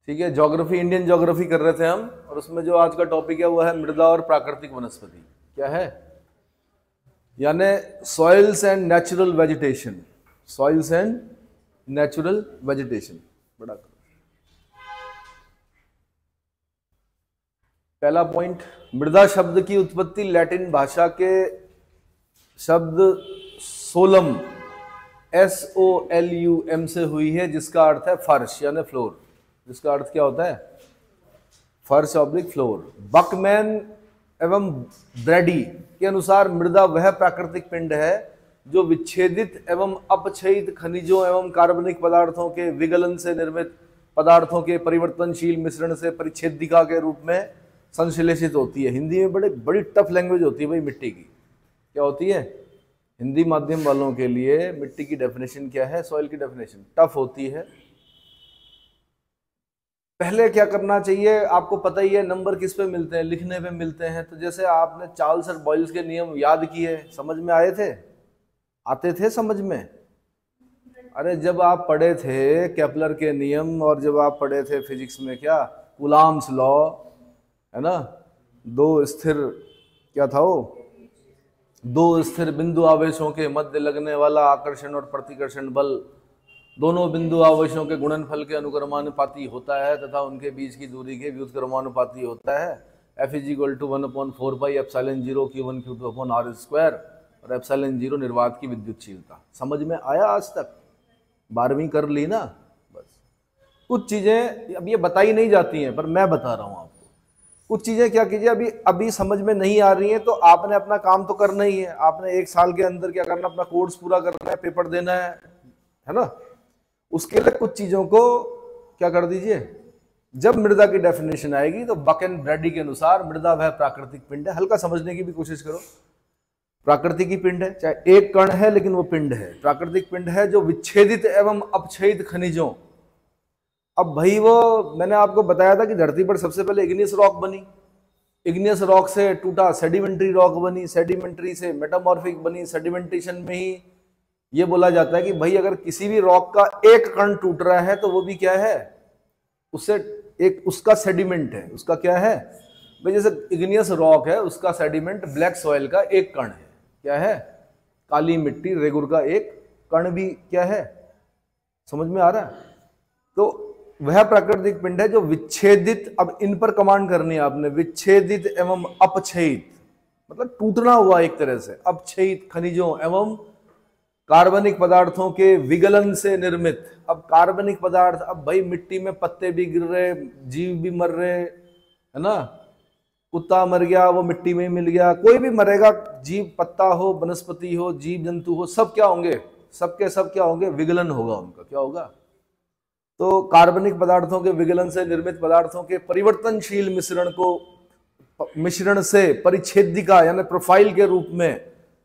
ठीक है, geography, Indian geography कर रहे थे हम, और उसमें जो आज का टॉपिक है वो है मृदा और प्राकृतिक वनस्पति। क्या है? यानी soils and natural vegetation. Soils and natural vegetation. बड़ा करो। पहला पॉइंट, मृदा शब्द की उत्पत्ति लैटिन भाषा के शब्द सोलम, SOLUM से हुई है, जिसका अर्थ है फर्श यानी फ्लोर। जिसका अर्थ क्या होता है? फर्श ऑब्लिक फ्लोर। बकमैन एवं ब्रैडी के अनुसार मृदा वह प्राकृतिक पिंड है जो विच्छेदित एवं अपक्षयित खनिजों एवं कार्बनिक पदार्थों के विगलन से निर्मित पदार्थों के परिवर्तनशील मिश्रण से परिच्छेदिका के रूप में संश्लेषित होती है। हिंदी में बड़ी टफ लैंग्वेज होती है भाई मिट्टी की। क्या होती है? हिंदी माध्यम वालों के लिए मिट्टी की डेफिनेशन क्या है? सॉइल की डेफिनेशन टफ होती है। पहले क्या करना चाहिए आपको पता ही है, नंबर किस पे मिलते हैं? लिखने पे मिलते हैं। तो जैसे आपने चार्ल्स और बॉयल्स के नियम याद किए, समझ में आए थे? आते थे समझ में? अरे जब आप पढ़े थे केपलर के नियम, और जब आप पढ़े थे फिजिक्स में क्या कूलाम्स लॉ, है ना, दो स्थिर, क्या था वो, दो स्थिर बिंदु आवेशों के मध्य लगने वाला आकर्षण और प्रतिकर्षण बल दोनों बिंदु आवेशों के गुणनफल के अनुक्रमानुपाती होता है तथा उनके बीच की दूरी के व्युत्क्रमानुपाती होता है। F = 1/4πε0 Q1 Q2/r², और ε0 निर्वात की विद्युतशीलता। समझ में आया आज तक? 12वीं कर ली ना? बस कुछ चीजें अब ये बताई नहीं जाती हैं, पर मैं बता रहा हूं आपको। कुछ चीजें क्या कीजिए, अभी समझ में नहीं आ रही हैं तो आपने अपना काम तो करना ही है। आपने 1 साल के अंदर क्या करना, अपना कोर्स पूरा करना है, पेपर देना है ना। उसके लिए कुछ चीजों को क्या कर दीजिए। जब मृदा की डेफिनेशन आएगी तो बक एंड ब्रैडी के अनुसार मृदा वह प्राकृतिक पिंड है। हल्का समझने की भी कोशिश करो। प्राकृतिक ही पिंड है, चाहे एक कण है लेकिन वो पिंड है। प्राकृतिक पिंड है जो विच्छेदित एवं अपक्षयित खनिजों। अब भाई वो मैंने आपको बताया था कि धरती पर सबसे पहले इग्नियस रॉक बनी, इग्नियस रॉक से टूटा सेडिमेंट्री रॉक बनी, सेडिमेंट्री से मेटामॉर्फिक बनी। सेडिमेंटेशन में ही ये बोला जाता है कि भाई अगर किसी भी रॉक का एक कण टूट रहा है तो वो भी क्या है, उससे एक उसका सेडिमेंट है। उसका क्या है भाई, जैसे इग्नियस रॉक है उसका सेडिमेंट ब्लैक सॉइल का एक कण है। क्या है? काली मिट्टी रेगुर का एक कण भी क्या है। समझ में आ रहा है? तो वह प्राकृतिक पिंड है जो विच्छेदित, अब इन पर कमांड करनी है आपने, विच्छेदित एवं अपक्षयित, मतलब टूटना हुआ एक तरह से, अपक्षयित खनिजों एवं कार्बनिक पदार्थों के विगलन से निर्मित। अब कार्बनिक पदार्थ, अब भाई मिट्टी में पत्ते भी गिर रहे, जीव भी मर रहे, है ना। कुत्ता मर गया वो मिट्टी में ही मिल गया, कोई भी मरेगा, जीव, पत्ता हो, वनस्पति हो, जीव जंतु हो, सब क्या होंगे, सबके सब क्या होंगे, विगलन होगा उनका। क्या होगा? तो कार्बनिक पदार्थों के विगलन से निर्मित पदार्थों के परिवर्तनशील मिश्रण से परिच्छेदिका यानी प्रोफाइल के रूप में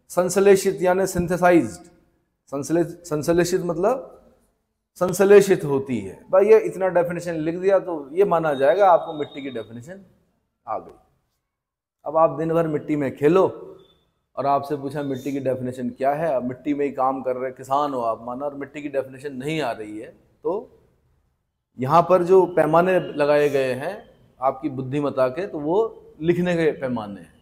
संश्लेषित यानी सिंथेसाइज्ड, संश्लेषित मतलब संश्लेषित होती है। भाई ये इतना डेफिनेशन लिख दिया तो ये माना जाएगा आपको मिट्टी की डेफिनेशन आ गई। अब आप दिन भर मिट्टी में खेलो और आपसे पूछा मिट्टी की डेफिनेशन क्या है, अब मिट्टी में ही काम कर रहे किसान हो आप माना, और मिट्टी की डेफिनेशन नहीं आ रही है, तो यहाँ पर जो पैमाने लगाए गए हैं आपकी बुद्धिमत्ता के, तो वो लिखने के पैमाने हैं।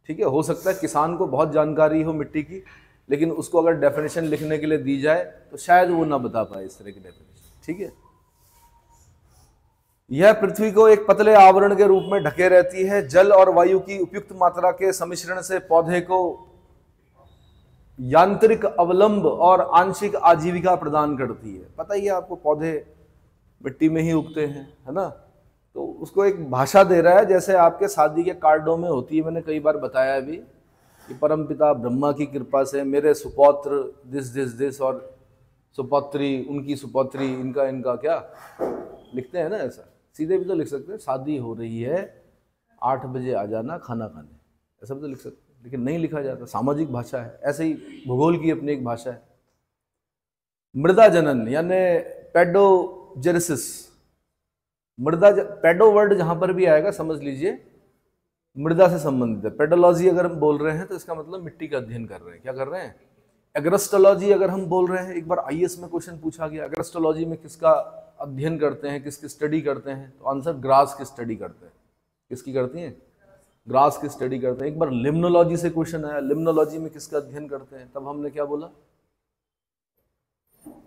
ठीक है, हो सकता है किसान को बहुत जानकारी हो मिट्टी की, लेकिन उसको अगर डेफिनेशन लिखने के लिए दी जाए तो शायद वो ना बता पाए इस तरह की डेफिनेशन। ठीक है, यह पृथ्वी को एक पतले आवरण के रूप में ढके रहती है। जल और वायु की उपयुक्त मात्रा के सम्मिश्रण से पौधे को यांत्रिक अवलंब और आंशिक आजीविका प्रदान करती है। पता ही है आपको, पौधे मिट्टी में ही उगते हैं, है ना। तो उसको एक भाषा दे रहा है, जैसे आपके शादी के कार्डों में होती है। मैंने कई बार बताया भी कि परमपिता ब्रह्मा की कृपा से मेरे सुपौत्र दिस दिस दिस, और सुपौत्री उनकी सुपौत्री इनका इनका, क्या लिखते हैं ना, ऐसा सीधे भी तो लिख सकते हैं, शादी हो रही है 8 बजे आ जाना खाना खाने, ऐसा भी तो लिख सकते हैं, लेकिन नहीं लिखा जाता। सामाजिक भाषा है, ऐसे ही भूगोल की अपनी एक भाषा है। मृदा जनन यानी पेडोजेनेसिस, मृदा, पेडो वर्ड जहां पर भी आएगा समझ लीजिए मृदा से संबंधित है। पेडोलॉजी अगर हम बोल रहे हैं तो इसका मतलब मिट्टी का अध्ययन कर रहे हैं। क्या कर रहे हैं? एग्रस्टोलॉजी अगर हम बोल रहे हैं, एक बार आईएएस में क्वेश्चन पूछा गया, एग्रस्टोलॉजी में किसका अध्ययन करते हैं, किसकी स्टडी करते हैं? तो आंसर ग्रास की स्टडी करते हैं। किसकी करती हैं? ग्रास की स्टडी करते हैं। एक बार लिम्नोलॉजी से क्वेश्चन आया, लिम्नोलॉजी में किसका अध्ययन करते हैं? तब हमने क्या बोला?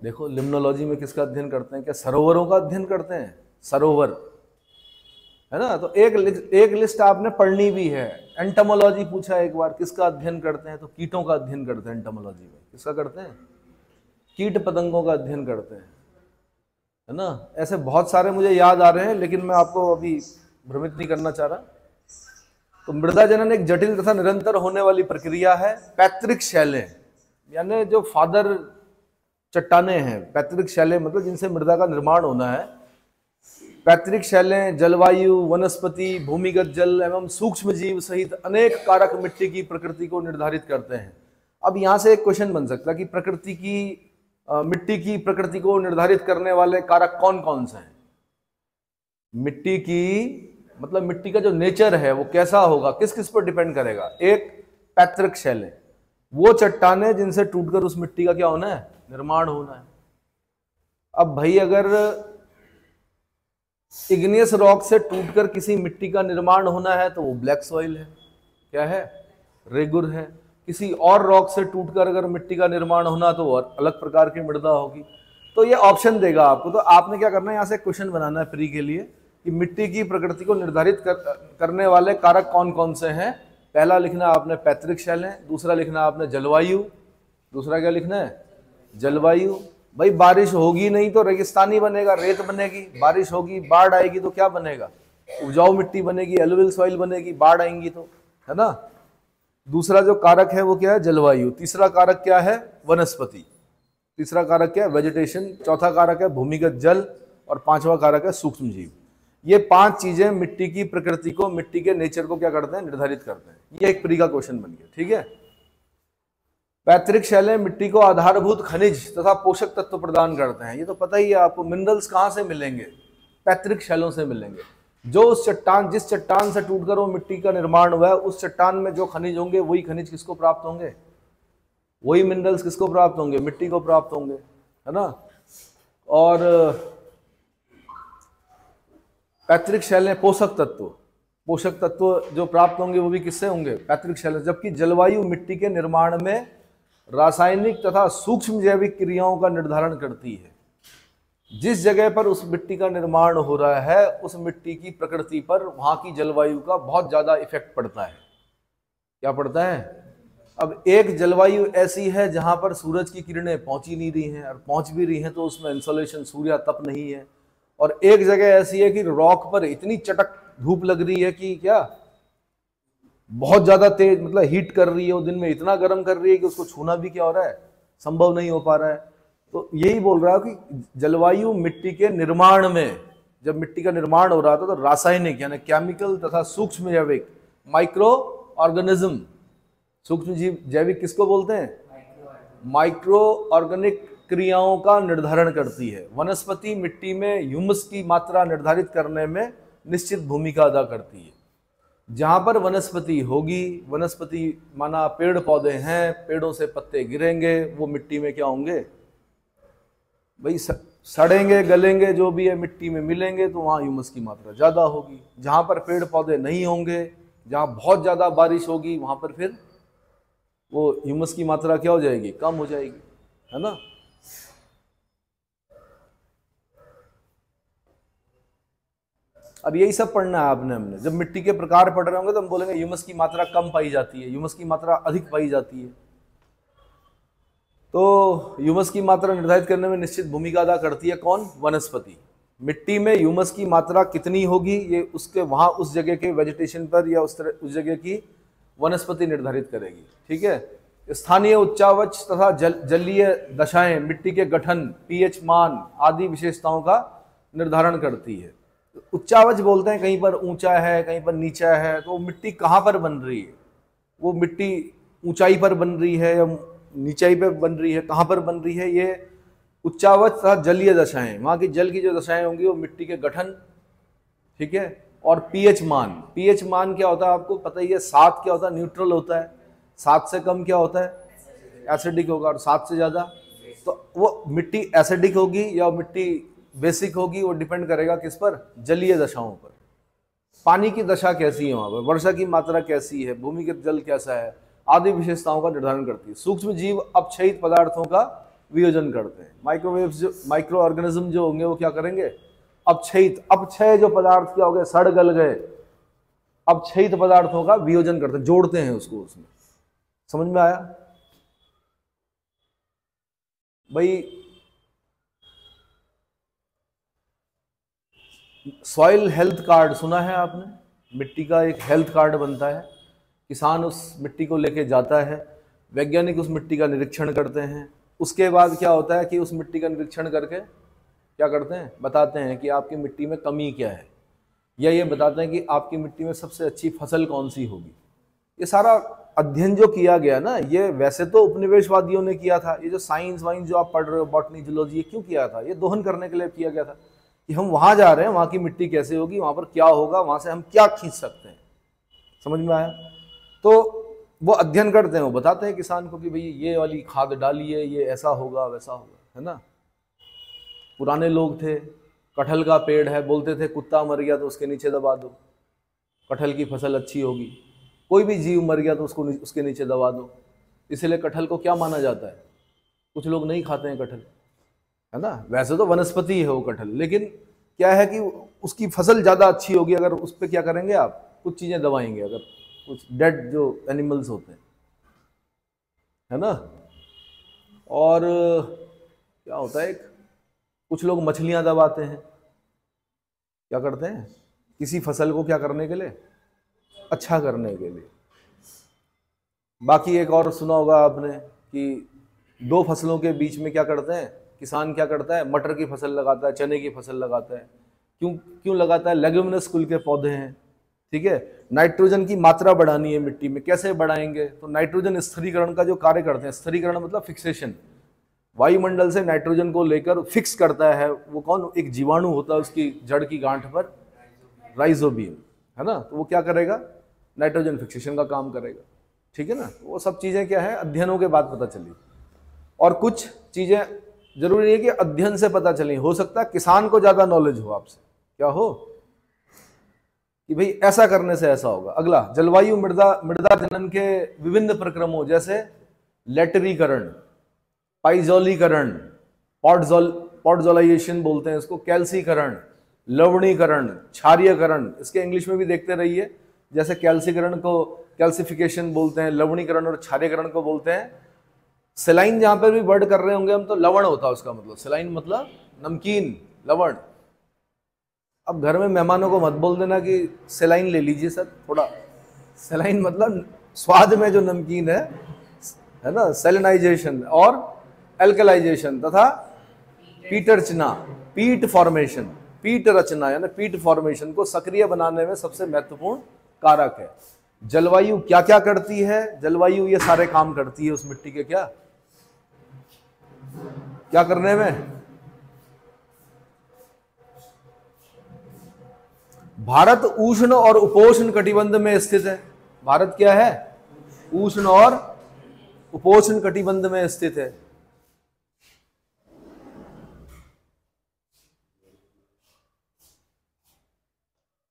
देखो लिम्नोलॉजी में किसका अध्ययन करते हैं? क्या सरोवरों का अध्ययन करते हैं? सरोवर, है ना? तो एक लिस्ट आपने पढ़नी भी है। एंटोमोलॉजी पूछा एक बार, किसका अध्ययन करते हैं? तो कीटों का अध्ययन करते हैं। एंटोमोलॉजी में किसका करते हैं? कीट पतंगों का अध्ययन करते हैं, है ना? ऐसे बहुत सारे मुझे याद आ रहे हैं, लेकिन मैं आपको अभी भ्रमित नहीं करना चाह रहा। तो मृदा जनन एक जटिल तथा निरंतर होने वाली प्रक्रिया है। पैतृक शैलें, यानी जो फादर चट्टाने हैं, पैतृक शैलें मतलब जिनसे मृदा का निर्माण होना है। पैतृक शैलें जलवायु, वनस्पति, भूमिगत जल एवं सूक्ष्म जीव सहित अनेक कारक मिट्टी की प्रकृति को निर्धारित करते हैं। अब यहाँ से एक क्वेश्चन बन सकता है कि प्रकृति की मिट्टी की प्रकृति को निर्धारित करने वाले कारक कौन कौन से हैं? मिट्टी की मतलब मिट्टी का जो नेचर है वो कैसा होगा, किस किस पर डिपेंड करेगा? एक पैतृक शैलें, वो चट्टाने जिनसे टूटकर उस मिट्टी का क्या होना है? निर्माण होना है। अब भाई अगर इग्नियस रॉक से टूटकर किसी मिट्टी का निर्माण होना है तो वो ब्लैक सॉइल है। क्या है? रेगुर है। किसी और रॉक से टूटकर अगर मिट्टी का निर्माण होना तो वो अलग प्रकार की मृदा होगी। तो ये ऑप्शन देगा आपको। तो आपने क्या करना है, यहाँ से क्वेश्चन बनाना है प्री के लिए कि मिट्टी की प्रकृति को निर्धारित करने वाले कारक कौन कौन से हैं। पहला लिखना आपने पैतृक शैलें, दूसरा लिखना आपने जलवायु, दूसरा क्या लिखना है? जलवायु। भाई बारिश होगी नहीं तो रेगिस्तानी बनेगा, रेत बनेगी। बारिश होगी, बाढ़ आएगी तो क्या बनेगा? उपजाऊ मिट्टी बनेगी, एलुवियल सॉइल बनेगी। बाढ़ आएंगी तो, है ना? दूसरा जो कारक है वो क्या है? जलवायु। तीसरा कारक क्या है? वनस्पति। तीसरा कारक क्या है? वेजिटेशन। चौथा कारक है भूमिगत जल, और पांचवा कारक है सूक्ष्म जीव। ये पांच चीजें मिट्टी की प्रकृति को, मिट्टी के नेचर को क्या करते हैं? निर्धारित करते हैं। ये एक प्री का क्वेश्चन बन गया, ठीक है? पैतृक शैलें मिट्टी को आधारभूत खनिज तथा पोषक तत्व प्रदान करते हैं। ये तो पता ही है आपको। मिनरल्स कहाँ से मिलेंगे? पैतृक शैलों से मिलेंगे। जो उस चट्टान, जिस चट्टान से टूटकर वो मिट्टी का निर्माण हुआ है, उस चट्टान में जो खनिज होंगे वही खनिज किसको प्राप्त होंगे? वही मिनरल्स किसको प्राप्त होंगे? मिट्टी को प्राप्त होंगे, है ना? और पैतृक शैलें पोषक तत्व जो प्राप्त होंगे वो भी किससे होंगे? पैतृक शैलें। जबकि जलवायु मिट्टी के निर्माण में रासायनिक तथा सूक्ष्म जैविक क्रियाओं का निर्धारण करती है। जिस जगह पर उस मिट्टी का निर्माण हो रहा है, उस मिट्टी की प्रकृति पर वहां की जलवायु का बहुत ज्यादा इफेक्ट पड़ता है। क्या पड़ता है? अब एक जलवायु ऐसी है जहां पर सूरज की किरणें पहुंच ही नहीं रही हैं, और पहुंच भी रही हैं तो उसमें इंसोलेशन, सूर्य तप नहीं है। और एक जगह ऐसी है कि रॉक पर इतनी चटक धूप लग रही है कि क्या बहुत ज्यादा तेज, मतलब हीट कर रही है, वो दिन में इतना गर्म कर रही है कि उसको छूना भी क्या हो रहा है? संभव नहीं हो पा रहा है। तो यही बोल रहा है कि जलवायु मिट्टी के निर्माण में, जब मिट्टी का निर्माण हो रहा था तो रासायनिक यानी केमिकल तथा सूक्ष्म जैविक, माइक्रो ऑर्गेनिज्म, सूक्ष्म जीव जैविक किसको बोलते हैं? माइक्रो ऑर्गेनिक क्रियाओं का निर्धारण करती है। वनस्पति मिट्टी में ह्यूमस की मात्रा निर्धारित करने में निश्चित भूमिका अदा करती है। जहां पर वनस्पति होगी, वनस्पति माना पेड़ पौधे हैं, पेड़ों से पत्ते गिरेंगे, वो मिट्टी में क्या होंगे भाई? सड़ेंगे, गलेंगे, जो भी है मिट्टी में मिलेंगे, तो वहाँ ह्यूमस की मात्रा ज़्यादा होगी। जहाँ पर पेड़ पौधे नहीं होंगे, जहाँ बहुत ज़्यादा बारिश होगी, वहाँ पर फिर वो ह्यूमस की मात्रा क्या हो जाएगी? कम हो जाएगी, है ना? अब यही सब पढ़ना है आपने। हमने जब मिट्टी के प्रकार पढ़ रहे होंगे तो हम बोलेंगे ह्यूमस की मात्रा कम पाई जाती है, ह्यूमस की मात्रा अधिक पाई जाती है। तो ह्यूमस की मात्रा निर्धारित करने में निश्चित भूमिका अदा करती है कौन? वनस्पति। मिट्टी में ह्यूमस की मात्रा कितनी होगी ये उसके वहां उस जगह के वेजिटेशन पर या उस जगह की वनस्पति निर्धारित करेगी, ठीक है? स्थानीय उच्चावच तथा जलीय दशाएं मिट्टी के गठन, पीएच मान आदि विशेषताओं का निर्धारण करती है। उच्चावच बोलते हैं कहीं पर ऊंचा है, कहीं पर नीचा है, तो मिट्टी कहाँ पर बन रही है? वो मिट्टी ऊंचाई पर बन रही है या नीचाई पर बन रही है, कहाँ पर बन रही है? ये उच्चावच तथा जलीय दशाएं, वहाँ की जल की जो दशाएं होंगी वो मिट्टी के गठन, ठीक है? और पीएच मान, पीएच मान क्या होता है आपको पता ही है? 7 क्या होता है? न्यूट्रल होता है। 7 से कम क्या होता है? एसिडिक होगा। और 7 से ज़्यादा तो वो मिट्टी एसिडिक होगी या मिट्टी बेसिक होगी वो डिपेंड करेगा किस पर, जलीय दशाओं पर। पानी की दशा कैसी है वहां पर, वर्षा की मात्रा कैसी है, भूमिगत जल कैसा है, आदि विशेषताओं का निर्धारण करती है। सूक्ष्म जीव अपक्षयित पदार्थों का वियोजन करते हैं। माइक्रोवेव्स जो माइक्रो ऑर्गेनिज्म जो होंगे वो क्या करेंगे, अपक्षयित, अपक्षय जो पदार्थ क्या हो गए, सड़ गल गए, अपक्षयित पदार्थों का वियोजन करते हैं, जोड़ते हैं उसको उसमें। समझ में आया भाई? सॉइल हेल्थ कार्ड सुना है आपने? मिट्टी का एक हेल्थ कार्ड बनता है, किसान उस मिट्टी को लेके जाता है, वैज्ञानिक उस मिट्टी का निरीक्षण करते हैं। उसके बाद क्या होता है कि उस मिट्टी का निरीक्षण करके क्या करते हैं, बताते हैं कि आपकी मिट्टी में कमी क्या है, या ये बताते हैं कि आपकी मिट्टी में सबसे अच्छी फसल कौन सी होगी। ये सारा अध्ययन जो किया गया ना, ये वैसे तो उपनिवेशवादियों ने किया था। ये जो साइंस वाइंस जो आप पढ़ रहे हो, बॉटनी, जूलॉजी, ये क्यों किया था? ये दोहन करने के लिए किया गया था कि हम वहां जा रहे हैं, वहां की मिट्टी कैसे होगी, वहां पर क्या होगा, वहां से हम क्या खींच सकते हैं। समझ में आया? तो वो अध्ययन करते हैं, वो बताते हैं किसान को कि भाई ये वाली खाद डालिए, ये ऐसा होगा वैसा होगा, है ना। पुराने लोग थे, कटहल का पेड़ है, बोलते थे कुत्ता मर गया तो उसके नीचे दबा दो, कटहल की फसल अच्छी होगी। कोई भी जीव मर गया तो उसको उसके नीचे दबा दो। इसलिए कटहल को क्या माना जाता है? कुछ लोग नहीं खाते हैं कटहल, है ना। वैसे तो वनस्पति है वो कटहल, लेकिन क्या है कि उसकी फसल ज़्यादा अच्छी होगी अगर उस पर क्या करेंगे आप, कुछ चीज़ें दबाएंगे, अगर कुछ डेड जो एनिमल्स होते हैं, है ना। और क्या होता है, कुछ लोग मछलियाँ दबाते हैं। क्या करते हैं? किसी फसल को क्या करने के लिए, अच्छा करने के लिए। बाकी एक और सुना होगा आपने कि दो फसलों के बीच में क्या करते हैं, किसान क्या करता है, मटर की फसल लगाता है, चने की फसल लगाता है। क्यों लगाता है? लेग्यूमिनस कुल के पौधे हैं, ठीक है। नाइट्रोजन की मात्रा बढ़ानी है मिट्टी में, कैसे बढ़ाएंगे? तो नाइट्रोजन स्थिरीकरण का जो कार्य करते हैं, स्थिरीकरण मतलब फिक्सेशन, वायुमंडल से नाइट्रोजन को लेकर फिक्स करता है। वो कौन? एक जीवाणु होता है उसकी जड़ की गांठ पर, राइजोबियम, है ना। तो वो क्या करेगा, नाइट्रोजन फिक्सेशन का काम करेगा, ठीक है ना। वो सब चीजें क्या है, अध्ययनों के बाद पता चली। और कुछ चीजें जरूरी नहीं है कि अध्ययन से पता चली, हो सकता है किसान को ज्यादा नॉलेज हो आपसे, क्या हो कि भाई ऐसा करने से ऐसा होगा। अगला, जलवायु मृदा जनन के विभिन्न प्रक्रमों, जैसे लेटरीकरण, पाइजोलीकरण, पॉडजोलाइजेशन बोलते हैं इसको, कैल्सीकरण, लवणीकरण, क्षारीयकरण। इसके इंग्लिश में भी देखते रहिए, जैसे कैल्सीकरण को कैल्सिफिकेशन बोलते हैं, लवणीकरण और क्षारीयकरण को बोलते हैं। सेलाइन जहां पर भी वर्ड कर रहे होंगे हम, तो लवण होता है उसका मतलब, सेलाइन मतलब नमकीन, लवण। अब घर में मेहमानों को मत बोल देना कि सेलाइन ले लीजिए सर थोड़ा। सेलाइन मतलब स्वाद में जो नमकीन है ना, सेलिनाइजेशन और एल्कलाइजेशन तथा पीट रचना, पीट फॉर्मेशन, पीट रचना यानी पीट फॉर्मेशन को सक्रिय बनाने में सबसे महत्वपूर्ण कारक है। जलवायु क्या क्या करती है? जलवायु ये सारे काम करती है उस मिट्टी के क्या करने में। भारत उष्ण और उपोष्ण कटिबंध में स्थित है। भारत क्या है? उष्ण और उपोष्ण कटिबंध में स्थित है।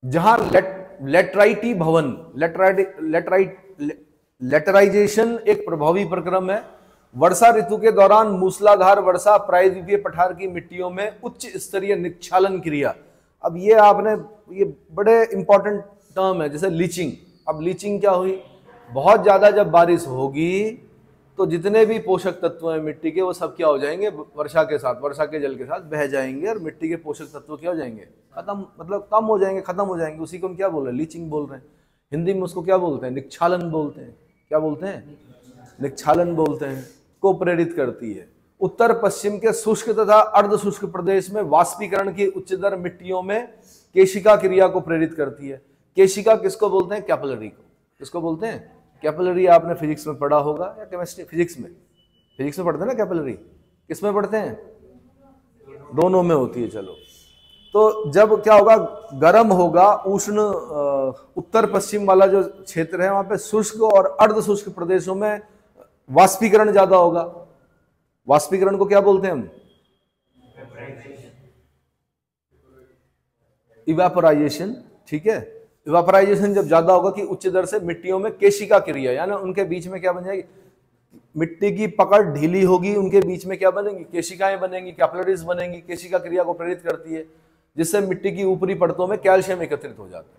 जहां लेटराइटी भवन, लेटराइजेशन एक प्रभावी प्रक्रम है। वर्षा ऋतु के दौरान मूसलाधार वर्षा, प्रायद्वीपीय पठार की मिट्टियों में उच्च स्तरीय निक्षालन क्रिया। अब ये आपने, ये बड़े इंपॉर्टेंट टर्म है, जैसे लीचिंग। अब लीचिंग क्या हुई? बहुत ज्यादा जब बारिश होगी तो जितने भी पोषक तत्व हैं मिट्टी के, वो सब क्या हो जाएंगे, वर्षा के साथ, वर्षा के जल के साथ बह जाएंगे, और मिट्टी के पोषक तत्व क्या हो जाएंगे, खत्म, मतलब कम हो जाएंगे, खत्म हो जाएंगे। उसी को हम क्या बोल रहे हैं, लीचिंग बोल रहे हैं। हिंदी में उसको क्या बोलते हैं? निक्षालन बोलते हैं। क्या बोलते हैं? निक्षालन बोलते हैं। को प्रेरित करती है। उत्तर पश्चिम के शुष्क तथा अर्ध शुष्क प्रदेश में वाष्पीकरण की उच्च दर मिट्टियों में केशिका क्रिया को प्रेरित करती है। केशिका किसको बोलते हैं? कैपिलरी को। किसको बोलते हैं? कैपिलरी। आपने फिजिक्स में पढ़ा होगा या केमिस्ट्री, फिजिक्स में पढ़ते हैं ना कैपिलरी। किस में पढ़ते हैं? दोनों में होती है। चलो, तो जब क्या होगा, गर्म होगा, उष्ण उत्तर पश्चिम वाला जो क्षेत्र है वहां पे शुष्क और अर्ध शुष्क प्रदेशों में वाष्पीकरण ज्यादा होगा। वाष्पीकरण को क्या बोलते हैं हम? इवेपोराइजेशन, ठीक है। इवेपोराइजेशन जब ज्यादा होगा कि उच्च दर से मिट्टियों में केशिका क्रिया, यानी उनके बीच में क्या बन जाएगी, मिट्टी की पकड़ ढीली होगी, उनके बीच में क्या बनेंगी, केशिकाएं बनेंगी, कैपिलरीज बनेंगी, केशिका क्रिया को प्रेरित करती है, जिससे मिट्टी की ऊपरी परतों में कैल्शियम एकत्रित हो जाता है।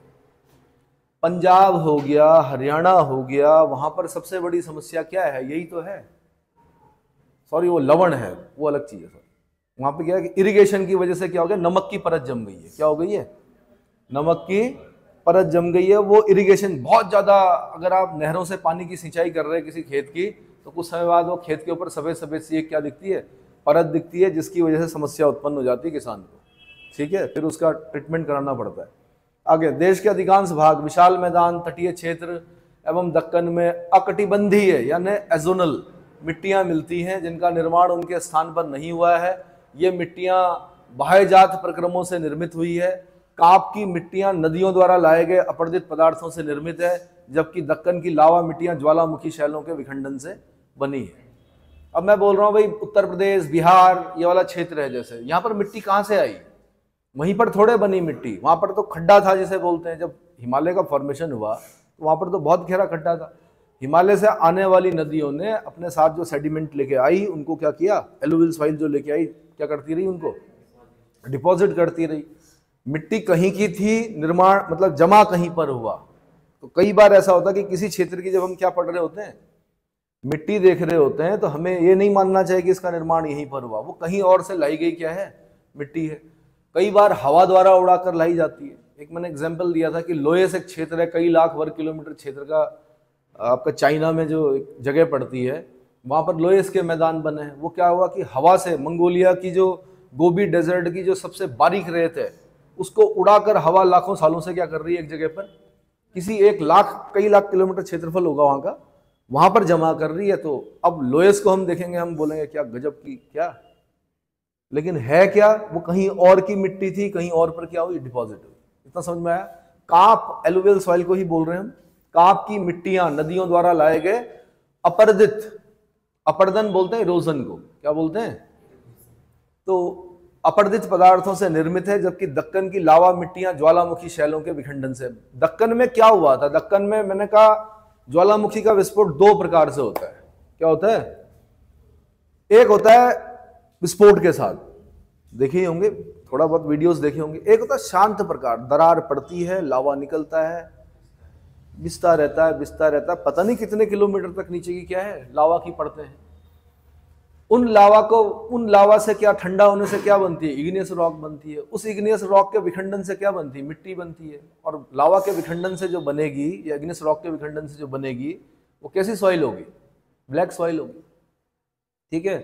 पंजाब हो गया, हरियाणा हो गया, वहां पर सबसे बड़ी समस्या क्या है, यही तो है। सॉरी, वो लवण है, वो अलग चीज है। सॉरी, वहां पे क्या है कि इरिगेशन की वजह से क्या हो गया, नमक की परत जम गई है। क्या हो गई है, नमक की परत जम गई है। वो इरिगेशन बहुत ज्यादा, अगर आप नहरों से पानी की सिंचाई कर रहे हैं किसी खेत की, तो कुछ समय बाद वो खेत के ऊपर सफेद सफेद सी एक क्या दिखती है, परत दिखती है, जिसकी वजह से समस्या उत्पन्न हो जाती है किसान को, ठीक है। फिर उसका ट्रीटमेंट कराना पड़ता है। आगे, देश के अधिकांश भाग, विशाल मैदान, तटीय क्षेत्र एवं दक्कन में अकटिबंधीय यानी एजोनल मिट्टियां मिलती हैं, जिनका निर्माण उनके स्थान पर नहीं हुआ है। ये मिट्टियां बाह्यजात प्रक्रमों से निर्मित हुई है। काप की मिट्टियां नदियों द्वारा लाए गए अपरदित पदार्थों से निर्मित है, जबकि दक्कन की लावा मिट्टियां ज्वालामुखी शैलों के विखंडन से बनी है। अब मैं बोल रहा हूं भाई, उत्तर प्रदेश, बिहार, ये वाला क्षेत्र है, जैसे यहाँ पर मिट्टी कहाँ से आई, वहीं पर थोड़े बनी मिट्टी, वहां पर तो खड्डा था जिसे बोलते हैं। जब हिमालय का फॉर्मेशन हुआ तो वहां पर तो बहुत गहरा खड्डा था। हिमालय से आने वाली नदियों ने अपने साथ जो सेडिमेंट लेके आई, उनको क्या किया, एलुवियल सॉइल जो लेके आई, क्या करती रही, उनको डिपॉजिट करती रही। मिट्टी कहीं की थी, निर्माण मतलब जमा कहीं पर हुआ। तो कई बार ऐसा होता है कि किसी क्षेत्र की जब हम क्या पढ़ रहे होते हैं, मिट्टी देख रहे होते हैं, तो हमें ये नहीं मानना चाहिए कि इसका निर्माण यहीं पर हुआ, वो कहीं और से लाई गई क्या है, मिट्टी है। कई बार हवा द्वारा उड़ाकर लाई जाती है। एक मैंने एग्जाम्पल दिया था कि लोयस एक क्षेत्र है, कई लाख वर्ग किलोमीटर क्षेत्र का, आपका चाइना में जो जगह पड़ती है, वहां पर लोयस के मैदान बने हैं। वो क्या हुआ कि हवा से मंगोलिया की जो गोबी डेजर्ट की जो सबसे बारीक रेत है, उसको उड़ाकर हवा लाखों सालों से क्या कर रही है, एक जगह पर, किसी एक लाख, कई लाख किलोमीटर क्षेत्रफल होगा वहां का, वहां पर जमा कर रही है। तो अब लोयस को हम देखेंगे, हम बोलेंगे क्या गजब की, क्या, लेकिन है क्या, वो कहीं और की मिट्टी थी, कहीं और पर क्या हुई, डिपॉजिट हुई। इतना समझ में आया। काप, एलुवियल सॉइल को ही बोल रहे हैं हम। काप की मिट्टियां नदियों द्वारा लाए गए अपरदित, अपर्दन बोलते हैं इरोजन को, क्या बोलते हैं, तो अपरदित पदार्थों से निर्मित है, जबकि दक्कन की लावा मिट्टियां ज्वालामुखी शैलों के विखंडन से। दक्कन में क्या हुआ था, दक्कन में मैंने कहा ज्वालामुखी का विस्फोट दो प्रकार से होता है। क्या होता है, एक होता है विस्फोट के साथ, देखे होंगे, थोड़ा बहुत वीडियोस देखे होंगे। एक होता है शांत प्रकार, दरार पड़ती है, लावा निकलता है, बिस्ता रहता है, बिस्ता रहता है, पता नहीं कितने किलोमीटर तक नीचे की क्या है, लावा की पड़ते हैं। उन लावा से क्या, ठंडा होने से क्या बनती है, इग्नियस रॉक बनती है। उस इग्नियस रॉक के विखंडन से क्या बनती है, मिट्टी बनती है। और लावा के विखंडन से जो बनेगी, या इग्नियस रॉक के विखंडन से जो बनेगी, वो कैसी सॉइल होगी, ब्लैक सॉइल होगी, ठीक है।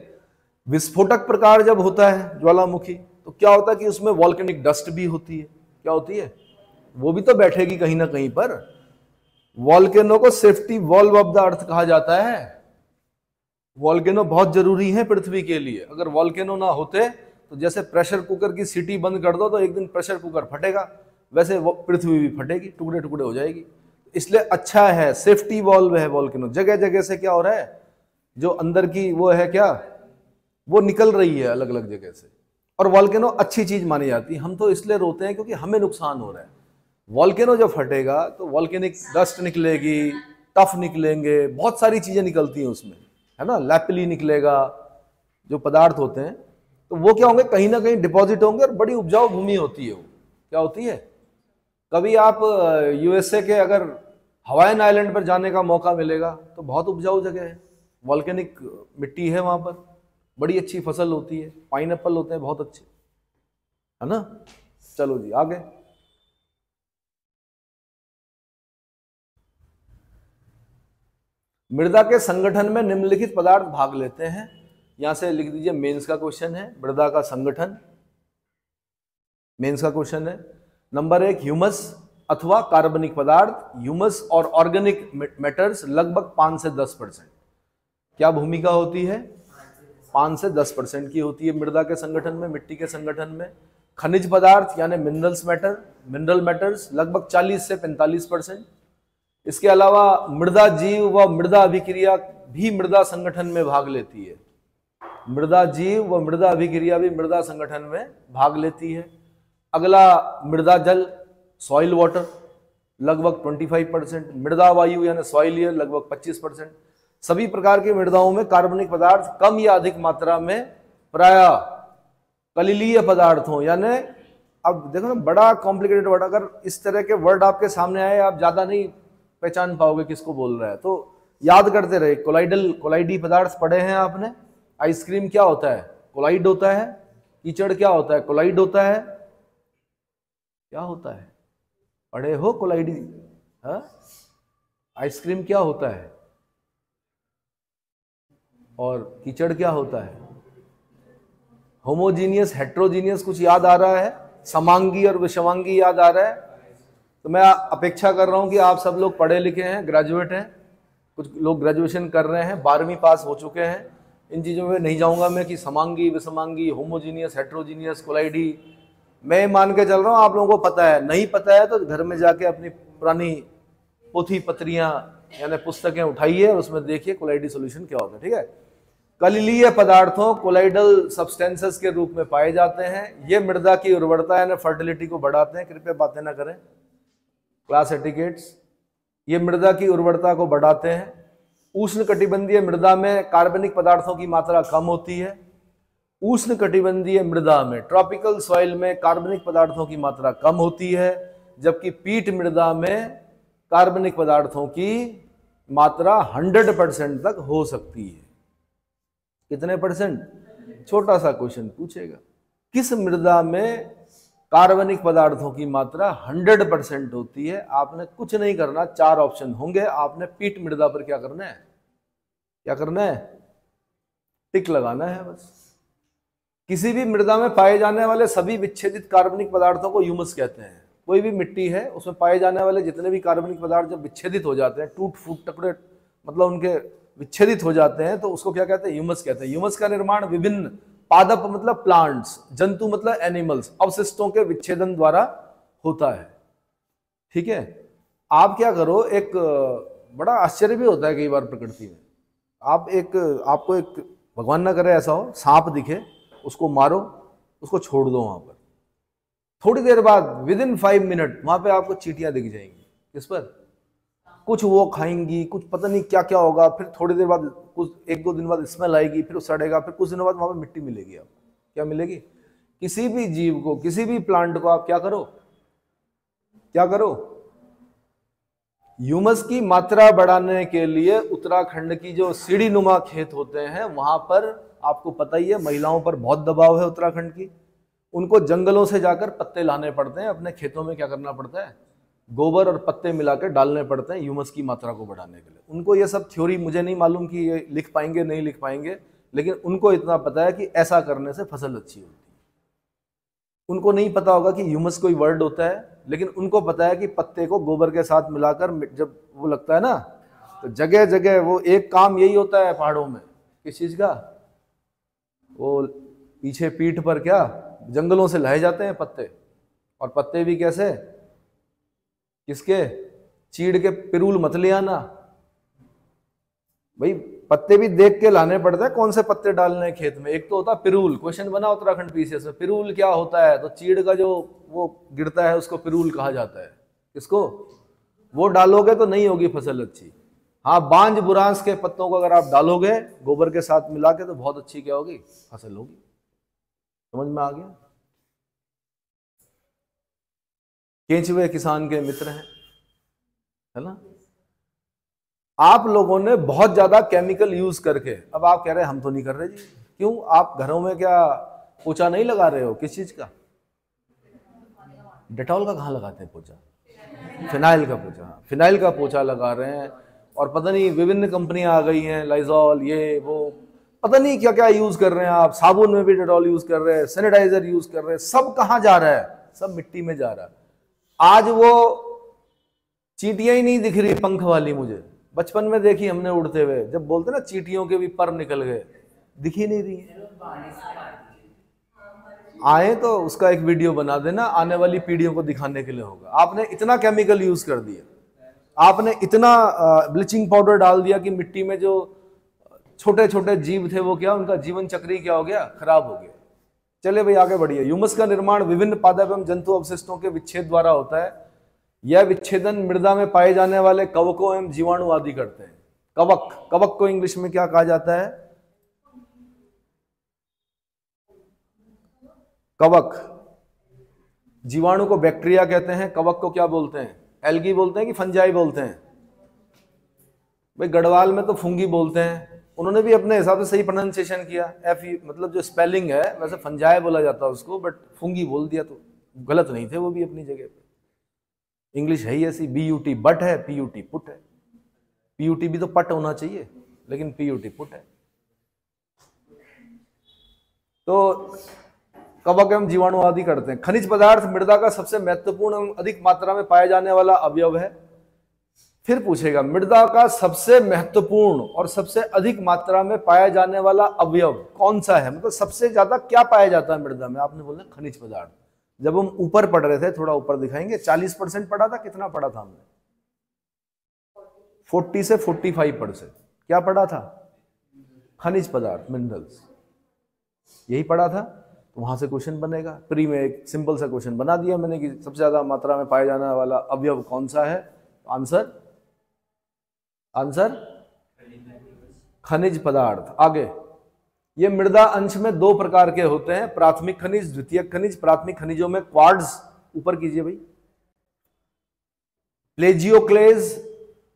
विस्फोटक प्रकार जब होता है ज्वालामुखी, तो क्या होता है कि उसमें वॉल्केनिक डस्ट भी होती है। क्या होती है, वो भी तो बैठेगी कहीं ना कहीं पर। वॉल्केनो को safety valve of the earth कहा जाता है। वॉल्केनो बहुत जरूरी है पृथ्वी के लिए। अगर वॉल्केनो ना होते, तो जैसे प्रेशर कुकर की सीटी बंद कर दो तो एक दिन प्रेशर कुकर फटेगा, वैसे पृथ्वी भी फटेगी, टुकड़े टुकड़े हो जाएगी। इसलिए अच्छा है, सेफ्टी वॉल्व है वॉल्केनो। जगह जगह से क्या हो रहा है, जो अंदर की वो है क्या, वो निकल रही है अलग अलग जगह से। और वॉल्केनो अच्छी चीज मानी जाती है। हम तो इसलिए रोते हैं क्योंकि हमें नुकसान हो रहा है। वॉल्केनो जब फटेगा तो वॉल्केनिक डस्ट निकलेगी, टफ निकलेंगे, बहुत सारी चीजें निकलती हैं उसमें, है ना, लैपिली निकलेगा, जो पदार्थ होते हैं, तो वो क्या होंगे, कहीं ना कहीं डिपॉजिट होंगे। और बड़ी उपजाऊ भूमि होती है वो। क्या होती है, कभी आप यूएसए के अगर हवाईन आइलैंड पर जाने का मौका मिलेगा, तो बहुत उपजाऊ जगह है, वॉल्केनिक मिट्टी है वहां पर, बड़ी अच्छी फसल होती है, पाइनएप्पल होते हैं बहुत अच्छे, है ना। चलो जी आगे। मृदा के संगठन में निम्नलिखित पदार्थ भाग लेते हैं। यहां से लिख दीजिए, मेंस का क्वेश्चन है, मृदा का संगठन, मेंस का क्वेश्चन है। नंबर 1, ह्यूमस अथवा कार्बनिक पदार्थ। ह्यूमस और ऑर्गेनिक मैटर्स लगभग 5 से 10%। क्या भूमिका होती है, 5 से 10% की होती है मृदा के संगठन में, मिट्टी के संगठन में। खनिज पदार्थ यानी मिनरल मैटर्स लगभग 40 से 45%। इसके अलावा मृदा जीव व मृदा अभिक्रिया भी मृदा संगठन में भाग लेती है। मृदा जीव व मृदा अभिक्रिया भी मृदा संगठन में भाग लेती है। अगला मृदा जल, सॉइल वाटर लगभग 25%, मृदा वायु यानी सॉइल एयर लगभग 25%। सभी प्रकार की मृदाओं में कार्बनिक पदार्थ कम या अधिक मात्रा में प्रायः कलिलीय पदार्थ हो, यानी अब देखो ना बड़ा कॉम्प्लिकेटेड वर्ड, अगर इस तरह के वर्ड आपके सामने आए आप ज्यादा नहीं पहचान पाओगे किसको बोल रहा है, तो याद करते रहे। कोलाइडी पदार्थ पढ़े हैं आपने। आइसक्रीम क्या होता है? कोलाइड होता है। कीचड़ क्या होता है? कोलाइड होता है। क्या होता है? पढ़े हो कोलाइडी? हाँ, आइसक्रीम क्या होता है और कीचड़ क्या होता है? होमोजीनियस, हेट्रोजीनियस कुछ याद आ रहा है? समांगी और विषमांगी याद आ रहा है? तो मैं अपेक्षा कर रहा हूं कि आप सब लोग पढ़े लिखे हैं, ग्रेजुएट हैं, कुछ लोग ग्रेजुएशन कर रहे हैं, 12वीं पास हो चुके हैं। इन चीज़ों में नहीं जाऊंगा मैं कि समांगी, विषमांगी, होमोजीनियस, हेट्रोजीनियस, कोलाइडी, मैं मान के चल रहा हूं आप लोगों को पता है। नहीं पता है तो घर में जाके अपनी पुरानी पोथी पत्रियां यानी पुस्तकें उठाइए और उसमें देखिए कोलाइडी सॉल्यूशन क्या होता है। ठीक है। कलिलीय पदार्थों कोलाइडल सब्सटेंसेस के रूप में पाए जाते हैं। ये मृदा की उर्वरता यानी फर्टिलिटी को बढ़ाते हैं। कृपया बातें ना करें, क्लास एटिकेट्स। ये मृदा की उर्वरता को बढ़ाते हैं। उष्णकटिबंधीय मृदा में कार्बनिक पदार्थों की मात्रा कम होती है। उष्णकटिबंधीय मृदा में, ट्रॉपिकल सॉइल में कार्बनिक पदार्थों की मात्रा कम होती है, जबकि पीट मृदा में कार्बनिक पदार्थों की मात्रा 100% तक हो सकती है। कितने परसेंट? छोटा सा क्वेश्चन पूछेगा, किस मृदा में कार्बनिक पदार्थों की मात्रा 100% होती है? आपने कुछ नहीं करना, 4 ऑप्शन होंगे। आपने पीट मृदा पर क्या करना है? क्या करना है? टिक लगाना है बस। किसी भी मृदा में पाए जाने वाले सभी विच्छेदित कार्बनिक पदार्थों को ह्यूमस कहते हैं। कोई भी मिट्टी है उसमें पाए जाने वाले जितने भी कार्बनिक पदार्थ जब विच्छेदित हो जाते हैं, टूट फूट टुकड़े मतलब उनके विच्छेदित हो जाते हैं, तो उसको क्या कहते हैं? ह्यूमस कहते हैं। ह्यूमस का निर्माण विभिन्न पादप मतलब प्लांट्स, जंतु मतलब एनिमल्स, अवशिष्टों के विच्छेदन द्वारा होता है। ठीक है। आप क्या करो, एक बड़ा आश्चर्य भी होता है कई बार प्रकृति में। आपको एक भगवान ना करे ऐसा हो, सांप दिखे, उसको मारो, उसको छोड़ दो वहां पर, थोड़ी देर बाद विद इन 5 मिनट वहां पे आपको चींटियां दिख जाएंगी। किस पर? कुछ वो खाएंगी, कुछ पता नहीं क्या क्या होगा, फिर थोड़ी देर बाद कुछ 1-2 दिन बाद स्मेल आएगी, फिर वो सड़ेगा, फिर कुछ दिनों बाद वहां पे मिट्टी मिलेगी। आपको क्या मिलेगी? किसी भी जीव को, किसी भी प्लांट को आप क्या करो, क्या करो? ह्यूमस की मात्रा बढ़ाने के लिए उत्तराखंड की जो सीढ़ी नुमा खेत होते हैं वहां पर आपको पता ही है महिलाओं पर बहुत दबाव है उत्तराखंड की। उनको जंगलों से जाकर पत्ते लाने पड़ते हैं, अपने खेतों में क्या करना पड़ता है? गोबर और पत्ते मिलाकर डालने पड़ते हैं ह्यूमस की मात्रा को बढ़ाने के लिए। उनको ये सब थ्योरी मुझे नहीं मालूम कि ये लिख पाएंगे नहीं लिख पाएंगे, लेकिन उनको इतना पता है कि ऐसा करने से फसल अच्छी होती है। उनको नहीं पता होगा कि ह्यूमस कोई वर्ड होता है, लेकिन उनको पता है कि पत्ते को गोबर के साथ मिलाकर जब वो लगता है ना, तो जगह जगह वो एक काम यही होता है पहाड़ों में। किस चीज का? वो पीछे पीठ पर क्या जंगलों से लाए जाते हैं पत्ते, और पत्ते भी कैसे? किसके? चीड़ के। पिरूल मत ले आना भाई, पत्ते भी देख के लाने पड़ते हैं कौन से पत्ते डालने हैं खेत में। एक तो होता है पिरूल, क्वेश्चन बना उत्तराखंड पीसीएस में, पिरूल क्या होता है? तो चीड़ का जो वो गिरता है उसको पिरूल कहा जाता है। किसको? वो डालोगे तो नहीं होगी फसल अच्छी। हाँ, बांज बुरांस के पत्तों को अगर आप डालोगे गोबर के साथ मिला के तो बहुत अच्छी क्या होगी? फसल होगी। समझ में आ गया? केंचुए किसान के मित्र हैं, है ना। आप लोगों ने बहुत ज्यादा केमिकल यूज करके, अब आप कह रहे हैं हम तो नहीं कर रहे जी। क्यों? आप घरों में क्या पोछा नहीं लगा रहे हो? किस चीज का? डेटॉल का कहाँ लगाते हैं पोछा? फिनाइल का पोछा। फिनाइल का पोछा लगा रहे हैं, और पता नहीं विभिन्न कंपनियां आ गई हैं, लाइजॉल, ये वो, पता नहीं क्या क्या यूज कर रहे हैं आप। साबुन में भी डेटॉल यूज कर रहे हैं, सैनिटाइजर यूज कर रहे हैं, सब कहाँ जा रहा है? सब मिट्टी में जा रहा है। आज वो चींटियां ही नहीं दिख रही पंख वाली। मुझे बचपन में देखी हमने उड़ते हुए, जब बोलते ना चींटियों के भी पर निकल गए, दिख ही नहीं रही। आए तो उसका एक वीडियो बना देना, आने वाली पीढ़ियों को दिखाने के लिए होगा। आपने इतना केमिकल यूज कर दिया, आपने इतना ब्लीचिंग पाउडर डाल दिया कि मिट्टी में जो छोटे छोटे जीव थे वो क्या, उनका जीवन चक्र ही क्या हो गया? खराब हो गया। चलिए भाई आगे बढ़िए। ह्यूमस का निर्माण विभिन्न पादप एवं जंतु अवशिष्टों के विच्छेद द्वारा होता है। यह विच्छेदन मृदा में पाए जाने वाले कवकों एवं जीवाणु आदि करते हैं। कवक, कवक को इंग्लिश में क्या कहा जाता है? कवक। जीवाणु को बैक्टीरिया कहते हैं, कवक को क्या बोलते हैं? एल्गी बोलते हैं कि फंजाई बोलते हैं? भाई गढ़वाल में तो फुंगी बोलते हैं, उन्होंने भी अपने हिसाब से सही प्रोनाउंसिएशन किया। एफ मतलब जो स्पेलिंग है वैसे फंजाई बोला जाता है उसको, बट फुंगी बोल दिया तो गलत नहीं थे वो भी अपनी जगह पे। इंग्लिश है ही ऐसी। BUT बट है, PUT पुट है। PUT भी तो पट होना चाहिए, लेकिन PUT पुट है। तो कवक एवं जीवाणु आदि करते हैं। खनिज पदार्थ मृदा का सबसे महत्वपूर्ण एवं अधिक मात्रा में पाया जाने वाला अवयव है। फिर पूछेगा मृदा का सबसे महत्वपूर्ण और सबसे अधिक मात्रा में पाया जाने वाला अवयव कौन सा है, मतलब सबसे ज्यादा क्या पाया जाता है मृदा में? आपने बोला खनिज पदार्थ। जब हम ऊपर पढ़ रहे थे, थोड़ा ऊपर दिखाएंगे, 40% पढ़ा था, कितना पढ़ा था हमने? 40 से 45%। क्या पढ़ा था? खनिज पदार्थ, मिनरल्स, यही पढ़ा था। तो वहां से क्वेश्चन बनेगा। प्री में एक सिंपल सा क्वेश्चन बना दिया मैंने कि सबसे ज्यादा मात्रा में पाया जाने वाला अवयव कौन सा है। आंसर खनिज पदार्थ। आगे, ये मृदा अंश में दो प्रकार के होते हैं, प्राथमिक खनिज, द्वितीयक खनिज। प्राथमिक खनिजों में क्वार्ट्ज, ऊपर कीजिए भाई, प्लेजियोक्लेज,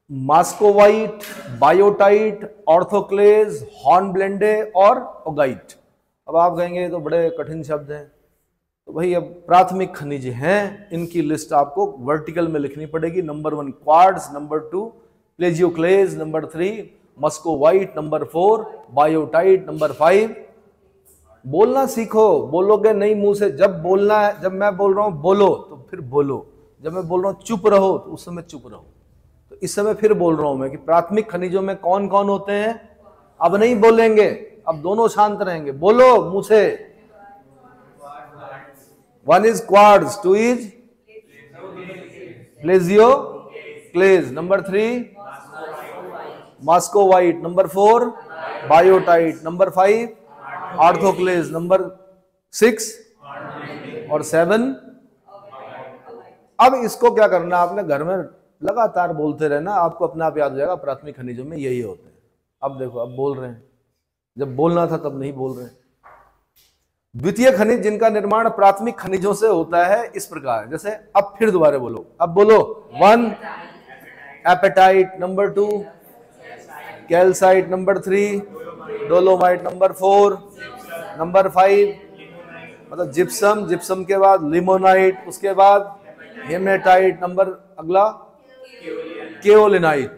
मास्कोवाइट, बायोटाइट, ऑर्थोक्लेज, हॉर्नब्लेंडे और ओगाइट। अब आप कहेंगे तो बड़े कठिन शब्द हैं, तो भाई अब प्राथमिक खनिज हैं, इनकी लिस्ट आपको वर्टिकल में लिखनी पड़ेगी। Number 1 quartz, number 2 plagioclase, number 3 muscovite, number 4 biotite, number 5। बोलना सीखो, बोलोगे नहीं मुंह से। जब बोलना है, जब मैं बोल रहा हूं बोलो तो फिर बोलो, जब मैं बोल रहा हूं चुप रहो तो उस समय चुप रहो। तो इस समय फिर बोल रहा हूं मैं कि प्राथमिक खनिजों में कौन कौन होते हैं। अब नहीं बोलेंगे, अब दोनों शांत रहेंगे, बोलो मुंह से। 1 is quartz, 2 is plagioclase, number 3 muscovite, number 4 biotite, number 5 orthoclase, number 6 और 7। अब इसको क्या करना, आपने घर में लगातार बोलते रहना, आपको अपने आप याद हो जाएगा प्राथमिक खनिजों में यही होते हैं। अब देखो, अब बोल रहे हैं, जब बोलना था तब नहीं बोल रहे हैं। द्वितीय खनिज जिनका निर्माण प्राथमिक खनिजों से होता है इस प्रकार, जैसे अब फिर दोबारा बोलो, अब बोलो। 1 apatite, number 2 calcite, number 3 dolomite, number 4 number 5 मतलब जिप्सम, जिप्सम के बाद लिमोनाइट, उसके बाद हेमेटाइट, नंबर अगला केओलिनाइट।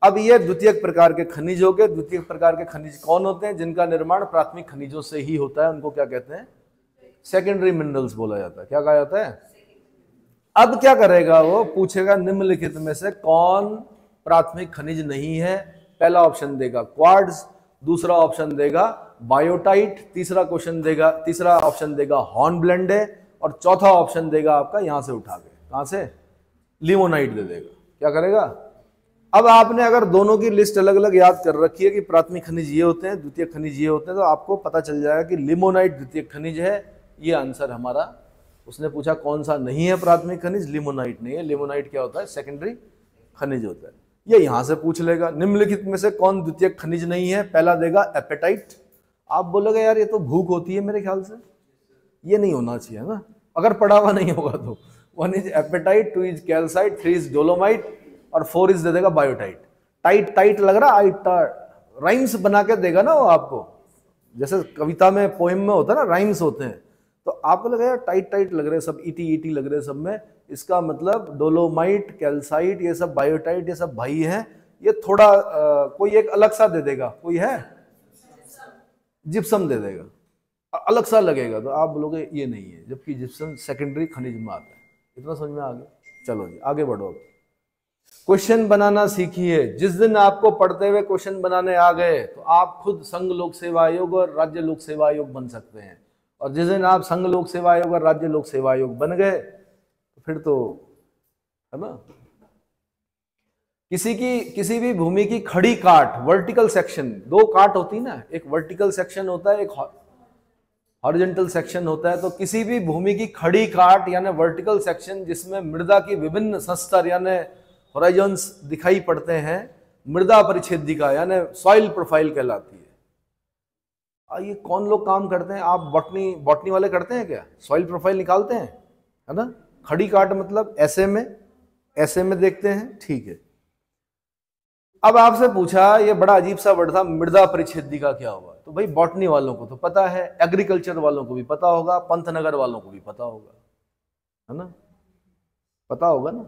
अब ये द्वितीयक प्रकार के खनिज हो गए। द्वितीयक प्रकार के खनिज कौन होते हैं? जिनका निर्माण प्राथमिक खनिजों से ही होता है, उनको क्या कहते हैं? सेकेंडरी मिनरल्स बोला जाता है। क्या कहा जाता है? अब क्या करेगा वो? पूछेगा निम्नलिखित में से कौन प्राथमिक खनिज नहीं है। पहला ऑप्शन देगा क्वार्ट्ज, दूसरा ऑप्शन देगा बायोटाइट, तीसरा ऑप्शन देगा हॉर्नब्लेंडे, और चौथा ऑप्शन देगा आपका यहां से उठा के, कहां से? लिमोनाइट दे देगा। क्या करेगा? अब आपने अगर दोनों की लिस्ट अलग अलग याद कर रखी है कि प्राथमिक खनिज ये होते हैं, द्वितीय खनिज ये होते हैं, तो आपको पता चल जाएगा कि लिमोनाइट द्वितीय खनिज है। ये आंसर हमारा। उसने पूछा कौन सा नहीं है प्राथमिक खनिज, लिमोनाइट नहीं है। लिमोनाइट क्या होता है? सेकेंडरी खनिज होता है। ये यहां से पूछ लेगा निम्नलिखित में से कौन द्वितीय खनिज नहीं है। पहला देगा एपेटाइट। आप बोलोगे यार ये तो भूख होती है मेरे ख्याल से, ये नहीं होना चाहिए ना, अगर पढ़ा हुआ नहीं होगा तो। 1 is apatite, 2 is calcite, 3 is dolomite और 4 इज दे देगा बायोटाइट। टाइट टाइट लग रहा, राइम्स बना के देगा ना वो आपको, जैसे कविता में पोएम में होता है ना, राइम्स होते हैं। तो आपको लगेगा यार टाइट टाइट लग रहे हैं सब, ईटी ईटी लग रहे हैं सब में। इसका मतलब डोलोमाइट, कैल्साइट, ये सब बायोटाइट, ये सब भाई हैं। ये थोड़ा कोई एक अलग सा दे देगा, कोई है जिप्सम दे देगा, अलग सा लगेगा, तो आप बोलोगे ये नहीं है, जबकि जिप्सम सेकेंडरी खनिज में आता है। इतना समझ में आ गया? चलो जी आगे बढ़ो। क्वेश्चन बनाना सीखिए। जिस दिन आपको पढ़ते हुए क्वेश्चन बनाने आ गए तो आप खुद संघ लोक सेवा आयोग और राज्य लोक सेवा आयोग बन सकते हैं। और जिस दिन आप संघ लोक सेवा आयोग और राज्य लोक सेवा आयोग बन गए तो फिर तो है ना, किसी भी भूमि की खड़ी काट, वर्टिकल सेक्शन, 2 काट होती है ना, एक वर्टिकल सेक्शन होता है, एक हॉरिजॉन्टल सेक्शन होता है तो किसी भी भूमि की खड़ी काट यानी वर्टिकल सेक्शन जिसमें मृदा की विभिन्न स्तर यानी होराइजन्स दिखाई पड़ते हैं, मृदा परिच्छेदिका यानी सॉइल प्रोफाइल कहलाती है। ये कौन लोग काम करते हैं? आप बॉटनी वाले करते हैं क्या? सॉइल प्रोफाइल निकालते हैं, है ना? खड़ी काट मतलब ऐसे में देखते हैं, ठीक है। अब आपसे पूछा, ये बड़ा अजीब सा वर्ड था, मृदा परिच्छेदिका क्या हुआ? तो भाई बॉटनी वालों को तो पता है, एग्रीकल्चर वालों को भी पता होगा, पंतनगर वालों को भी पता होगा, है ना? पता होगा ना।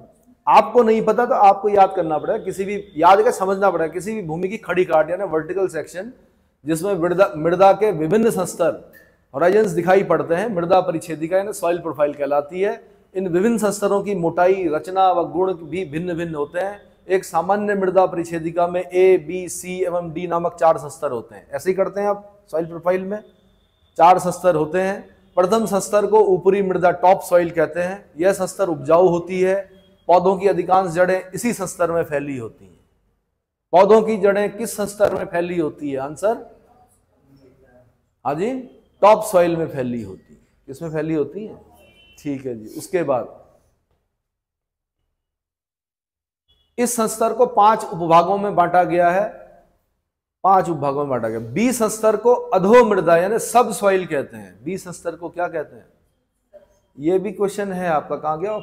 आपको नहीं पता तो आपको याद करना पड़ेगा, किसी भी याद कर समझना पड़ेगा, किसी भी भूमि की खड़ी काट यानी वर्टिकल सेक्शन जिसमें मृदा के विभिन्न स्तर होराइजन्स दिखाई पड़ते हैं, मृदा परिच्छेदिका यानी सॉइल प्रोफाइल कहलाती है। इन विभिन्न स्तरों की मोटाई, रचना व गुण भी भिन्न भिन्न होते हैं। एक सामान्य मृदा परिच्छेदिका में ए, बी, सी एवं डी नामक 4 स्तर होते हैं। ऐसे ही करते हैं आप सॉइल प्रोफाइल में, 4 स्तर होते हैं। प्रथम स्तर को ऊपरी मृदा टॉप सॉइल कहते हैं। यह स्तर उपजाऊ होती है। पौधों की अधिकांश जड़ें इसी स्तर में फैली होती हैं। पौधों की जड़ें किस स्तर में फैली होती है? आंसर हाँ जी, टॉप सॉइल में फैली होती है। किसमें फैली होती है? ठीक है जी। उसके बाद इस स्तर को 5 उपभागों में बांटा गया है। 5 उपभागों में बांटा गया। 20 स्तर को अधो मृदा यानी सब सॉइल कहते हैं। 20 स्तर को क्या कहते हैं? ये भी क्वेश्चन है आपका, कहां गया?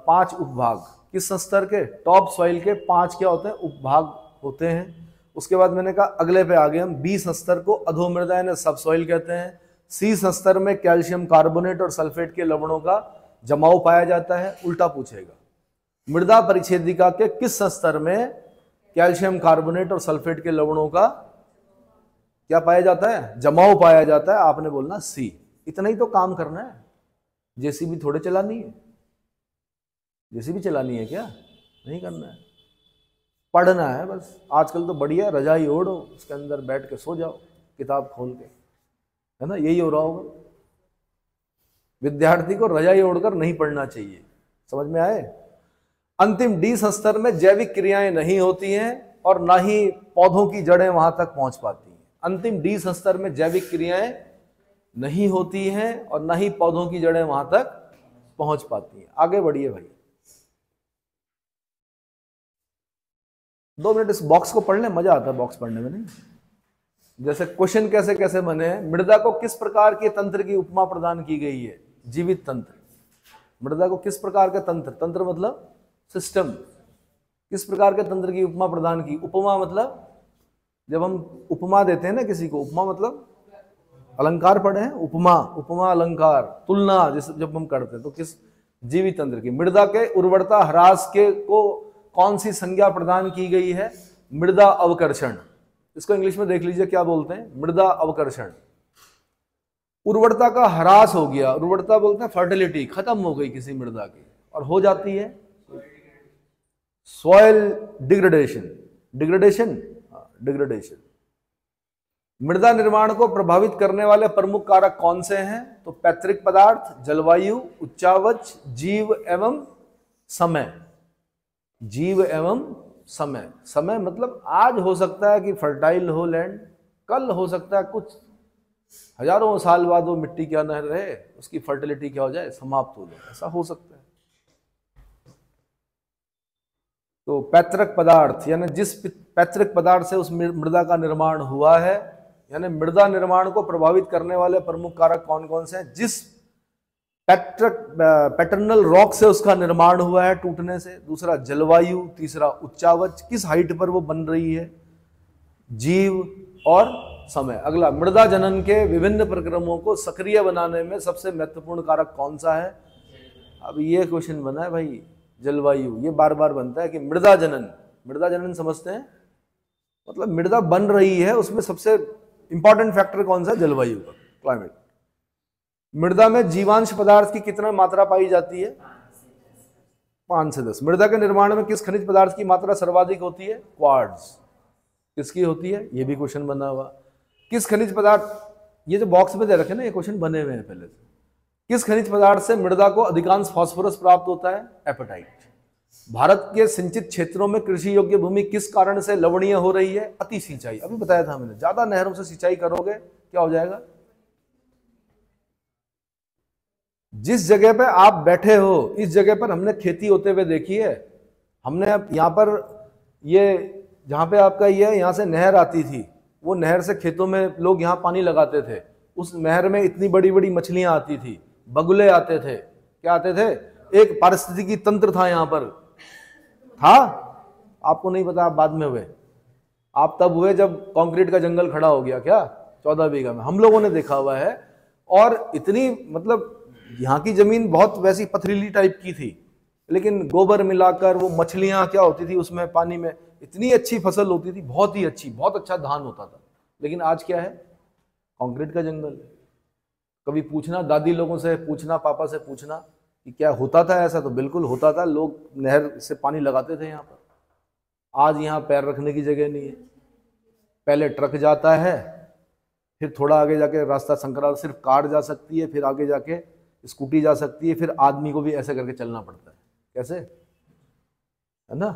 5 उपभाग किस स्तर के? टॉप सॉइल के 5 क्या होते हैं? उपभाग होते हैं। उसके बाद मैंने कहा अगले पे आ गए हम। 20 स्तर को अधो मृदा यानी सब सॉइल कहते हैं। 30 स्तर में कैल्शियम कार्बोनेट और सल्फेट के लवणों का जमाव पाया जाता है। उल्टा पूछेगा, मृदा परिच्छेदिका के किस स्तर में कैल्शियम कार्बोनेट और सल्फेट के लवणों का क्या पाया जाता है? जमाव पाया जाता है। आपने बोलना सी। इतना ही तो काम करना है। जेसीबी थोड़े चलानी है? जेसीबी चलानी है क्या? नहीं करना है, पढ़ना है बस। आजकल तो बढ़िया रजाई ओढ़ो, उसके अंदर बैठ के सो जाओ किताब खोल के, है ना? यही हो रहा होगा। विद्यार्थी को रजाई ओढ़कर नहीं पढ़ना चाहिए। समझ में आए? अंतिम 20 स्तर में जैविक क्रियाएं नहीं होती हैं और ना ही पौधों की जड़ें वहां तक पहुंच पाती हैं। अंतिम 20 स्तर में जैविक क्रियाएं नहीं होती हैं और ना ही पौधों की जड़ें वहां तक पहुंच पाती हैं। आगे बढ़िए भाई, 2 मिनट इस बॉक्स को पढ़ लें, मजा आता है बॉक्स पढ़ने में, नहीं? जैसे क्वेश्चन कैसे कैसे बने हैं। मृदा को किस प्रकार के तंत्र की उपमा प्रदान की गई है? जीवित तंत्र। मृदा को किस प्रकार का तंत्र मतलब सिस्टम, किस प्रकार के तंत्र की उपमा प्रदान की? उपमा मतलब जब हम उपमा देते हैं ना किसी को, उपमा मतलब अलंकार पढ़े हैं, उपमा अलंकार, तुलना जब हम करते हैं तो किस जीवित तंत्र की? मृदा के उर्वरता ह्रास के को कौन सी संज्ञा प्रदान की गई है? मृदा अवकर्षण। इसको इंग्लिश में देख लीजिए क्या बोलते हैं? मृदा अवकर्षण। उर्वरता का ह्रास हो गया, उर्वरता बोलते हैं फर्टिलिटी खत्म हो गई किसी मृदा की, और हो जाती है सॉइल डिग्रेडेशन। मृदा निर्माण को प्रभावित करने वाले प्रमुख कारक कौन से हैं? तो पैतृक पदार्थ, जलवायु, उच्चावच, जीव एवं समय। जीव एवं समय। समय मतलब आज हो सकता है कि फर्टाइल हो लैंड, कल हो सकता है कुछ हजारों साल बाद वो मिट्टी क्या न रहे, उसकी फर्टिलिटी क्या हो जाए, समाप्त हो जाए, ऐसा हो सकता है। तो पैतृक पदार्थ यानी जिस पैतृक पदार्थ से उस मृदा का निर्माण हुआ है, यानी मृदा निर्माण को प्रभावित करने वाले प्रमुख कारक कौन कौन से हैं? जिस पैटर्नल रॉक से उसका निर्माण हुआ है टूटने से। दूसरा जलवायु, तीसरा उच्चावच, किस हाइट पर वो बन रही है, जीव और समय। अगला, मृदा जनन के विभिन्न प्रक्रमों को सक्रिय बनाने में सबसे महत्वपूर्ण कारक कौन सा है? अब ये क्वेश्चन बना है भाई, जलवायु। ये बार बार बनता है कि मृदा जनन समझते हैं, मतलब मृदा बन रही है, उसमें सबसे इंपॉर्टेंट फैक्टर कौन सा? जलवायु का, क्लाइमेट। मृदा में जीवांश पदार्थ की कितना मात्रा पाई जाती है? 5 से 10। मृदा के निर्माण में किस खनिज पदार्थ की मात्रा सर्वाधिक होती है? क्वार्ट्ज। किसकी होती है? ये भी क्वेश्चन बना हुआ। किस खनिज पदार्थ, ये जो बॉक्स में दे रखे ना, ये क्वेश्चन बने हुए हैं पहले से। किस खनिज पदार्थ से मृदा को अधिकांश फास्फोरस प्राप्त होता है? एपेटाइट। भारत के सिंचित क्षेत्रों में कृषि योग्य भूमि किस कारण से लवणीय हो रही है? अति सिंचाई। अभी बताया था मैंने, ज्यादा नहरों से सिंचाई करोगे क्या हो जाएगा? जिस जगह पे आप बैठे हो इस जगह पर हमने खेती होते हुए देखी है। हमने अब यहाँ पर ये जहाँ पे आपका ये यहाँ से नहर आती थी, वो नहर से खेतों में लोग यहाँ पानी लगाते थे। उस नहर में इतनी बड़ी बड़ी मछलियां आती थी, बगुले आते थे, क्या आते थे, एक पारिस्थितिकी तंत्र था यहाँ पर, था। आपको नहीं पता, आप बाद में हुए, आप तब हुए जब कंक्रीट का जंगल खड़ा हो गया, क्या 14 बीघा में, हम लोगों ने देखा हुआ है। और इतनी मतलब यहाँ की जमीन बहुत वैसी पथरीली टाइप की थी, लेकिन गोबर मिलाकर वो मछलियां क्या होती थी उसमें पानी में, इतनी अच्छी फसल होती थी, बहुत ही अच्छी, बहुत अच्छा धान होता था। लेकिन आज क्या है, कंक्रीट का जंगल। कभी पूछना दादी लोगों से, पूछना पापा से, पूछना कि क्या होता था ऐसा, तो बिल्कुल होता था। लोग नहर से पानी लगाते थे यहाँ पर। आज यहाँ पैर रखने की जगह नहीं है। पहले ट्रक जाता है, फिर थोड़ा आगे जाके रास्ता संकरा, सिर्फ कार जा सकती है, फिर आगे जाके स्कूटी जा सकती है, फिर आदमी को भी ऐसे करके चलना पड़ता है, कैसे, है ना।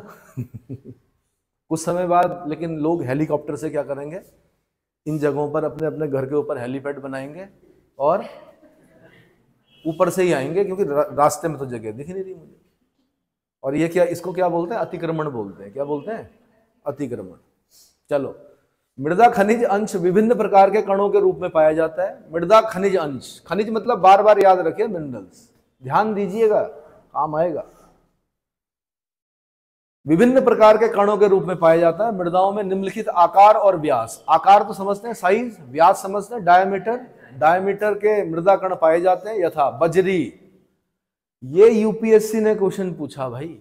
कुछ समय बाद लेकिन लोग हेलीकॉप्टर से क्या करेंगे, इन जगहों पर अपने अपने घर के ऊपर हेलीपैड बनाएंगे और ऊपर से ही आएंगे, क्योंकि रास्ते में तो जगह दिख नहीं रही मुझे। और ये क्या, इसको क्या बोलते हैं, अतिक्रमण बोलते हैं। क्या बोलते हैं, अतिक्रमण। चलो, मृदा खनिज अंश विभिन्न प्रकार के कणों के रूप में पाया जाता है। मृदा खनिज अंश, खनिज मतलब बार बार याद रखिए, मिनरल्स, ध्यान दीजिएगा, काम आएगा। विभिन्न प्रकार के कणों के रूप में पाया जाता है। मृदाओं में निम्नलिखित आकार और व्यास, आकार तो समझते हैं साइज, व्यास समझते हैं डायमीटर, डायमीटर के मृदा कण पाए जाते हैं। यथा बजरी, ये यूपीएससी ने क्वेश्चन पूछा भाई,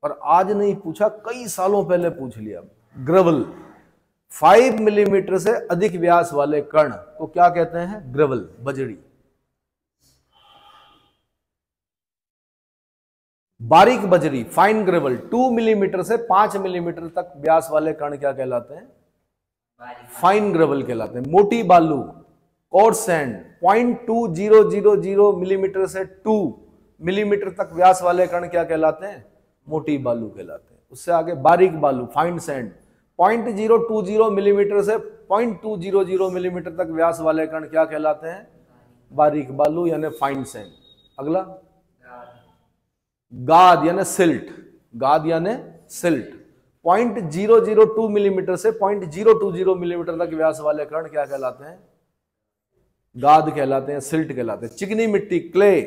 और आज नहीं पूछा, कई सालों पहले पूछ लिया। ग्रेवल, 5 मिलीमीटर से अधिक व्यास वाले कण को क्या कहते हैं, ग्रेवल, बजरी। बारीक बजरी, फाइन ग्रेवल, 2 मिलीमीटर से 5 मिलीमीटर तक व्यास वाले कण क्या कहलाते हैं, फाइन ग्रेवल कहलाते हैं। मोटी बालू, कोर्स सैंड, 0.2000 मिलीमीटर से 2 मिलीमीटर तक व्यास वाले कण क्या कहलाते हैं, मोटी बालू कहलाते हैं। उससे आगे बारीक बालू, फाइन सैंड, 0.020 मिलीमीटर से 0.200 मिलीमीटर तक व्यास वाले कण क्या कहलाते हैं, बारीक बालू यानी फाइन सैंड। अगला गाद यानी सिल्ट, गाद यानी सिल्ट, 0.002 मिलीमीटर से 0.020 मिलीमीटर तक व्यास वाले कण क्या कहलाते हैं, गाद कहलाते हैं, सिल्ट कहलाते हैं। चिकनी मिट्टी, क्ले,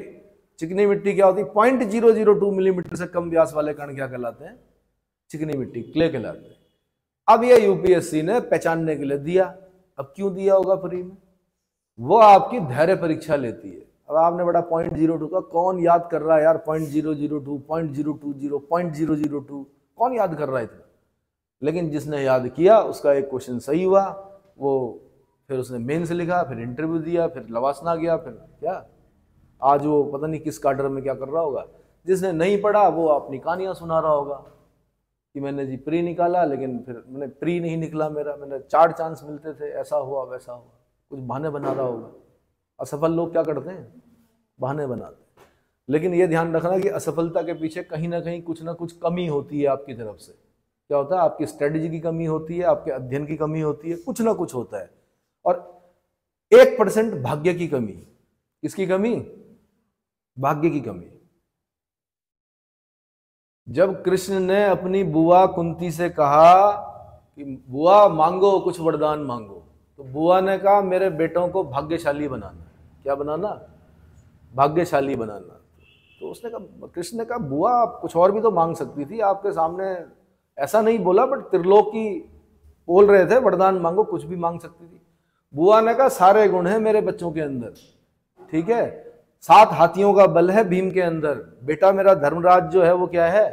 चिकनी मिट्टी क्या होती है, 0.002 मिलीमीटर से कम व्यास वाले कण क्या कहलाते हैं, चिकनी मिट्टी, क्ले कहलाते हैं। अब ये यूपीएससी ने पहचानने के लिए दिया। अब क्यों दिया होगा फ्री में, वो आपकी धैर्य परीक्षा लेती है। अब आपने बड़ा 0.02 का, कौन याद कर रहा है यार, 0.002, 0.020, 0.002, कौन याद कर रहा है इतना। लेकिन जिसने याद किया उसका एक क्वेश्चन सही हुआ, वो फिर उसने मेंस लिखा, फिर इंटरव्यू दिया, फिर लवासना गया, फिर क्या, आज वो पता नहीं किस काडर में क्या कर रहा होगा। जिसने नहीं पढ़ा वो अपनी कहानियां सुना रहा होगा कि मैंने जी प्री निकाला, लेकिन फिर मैंने प्री नहीं निकला मेरा, मैंने 4 चांस मिलते थे, ऐसा हुआ वैसा हुआ, कुछ बहाने बना रहा होगा। असफल लोग क्या करते हैं, बहाने बनाते हैं। लेकिन ये ध्यान रखना कि असफलता के पीछे कहीं ना कहीं कुछ ना कुछ कमी होती है आपकी तरफ से। क्या होता है, आपकी स्ट्रेटजी की कमी होती है, आपके अध्ययन की कमी होती है, कुछ ना कुछ होता है। और 1% भाग्य की कमी। किसकी कमी, भाग्य की कमी। जब कृष्ण ने अपनी बुआ कुंती से कहा कि बुआ मांगो, कुछ वरदान मांगो, तो बुआ ने कहा मेरे बेटों को भाग्यशाली बनाना। क्या बनाना, भाग्यशाली बनाना। तो उसने कहा, कृष्ण ने कहा बुआ आप कुछ और भी तो मांग सकती थी, आपके सामने ऐसा नहीं बोला, बट त्रिलोकी बोल रहे थे वरदान मांगो, कुछ भी मांग सकती थी। बुआ ने कहा सारे गुण हैं मेरे बच्चों के अंदर, ठीक है, 7 हाथियों का बल है भीम के अंदर। बेटा मेरा धर्मराज जो है वो क्या है,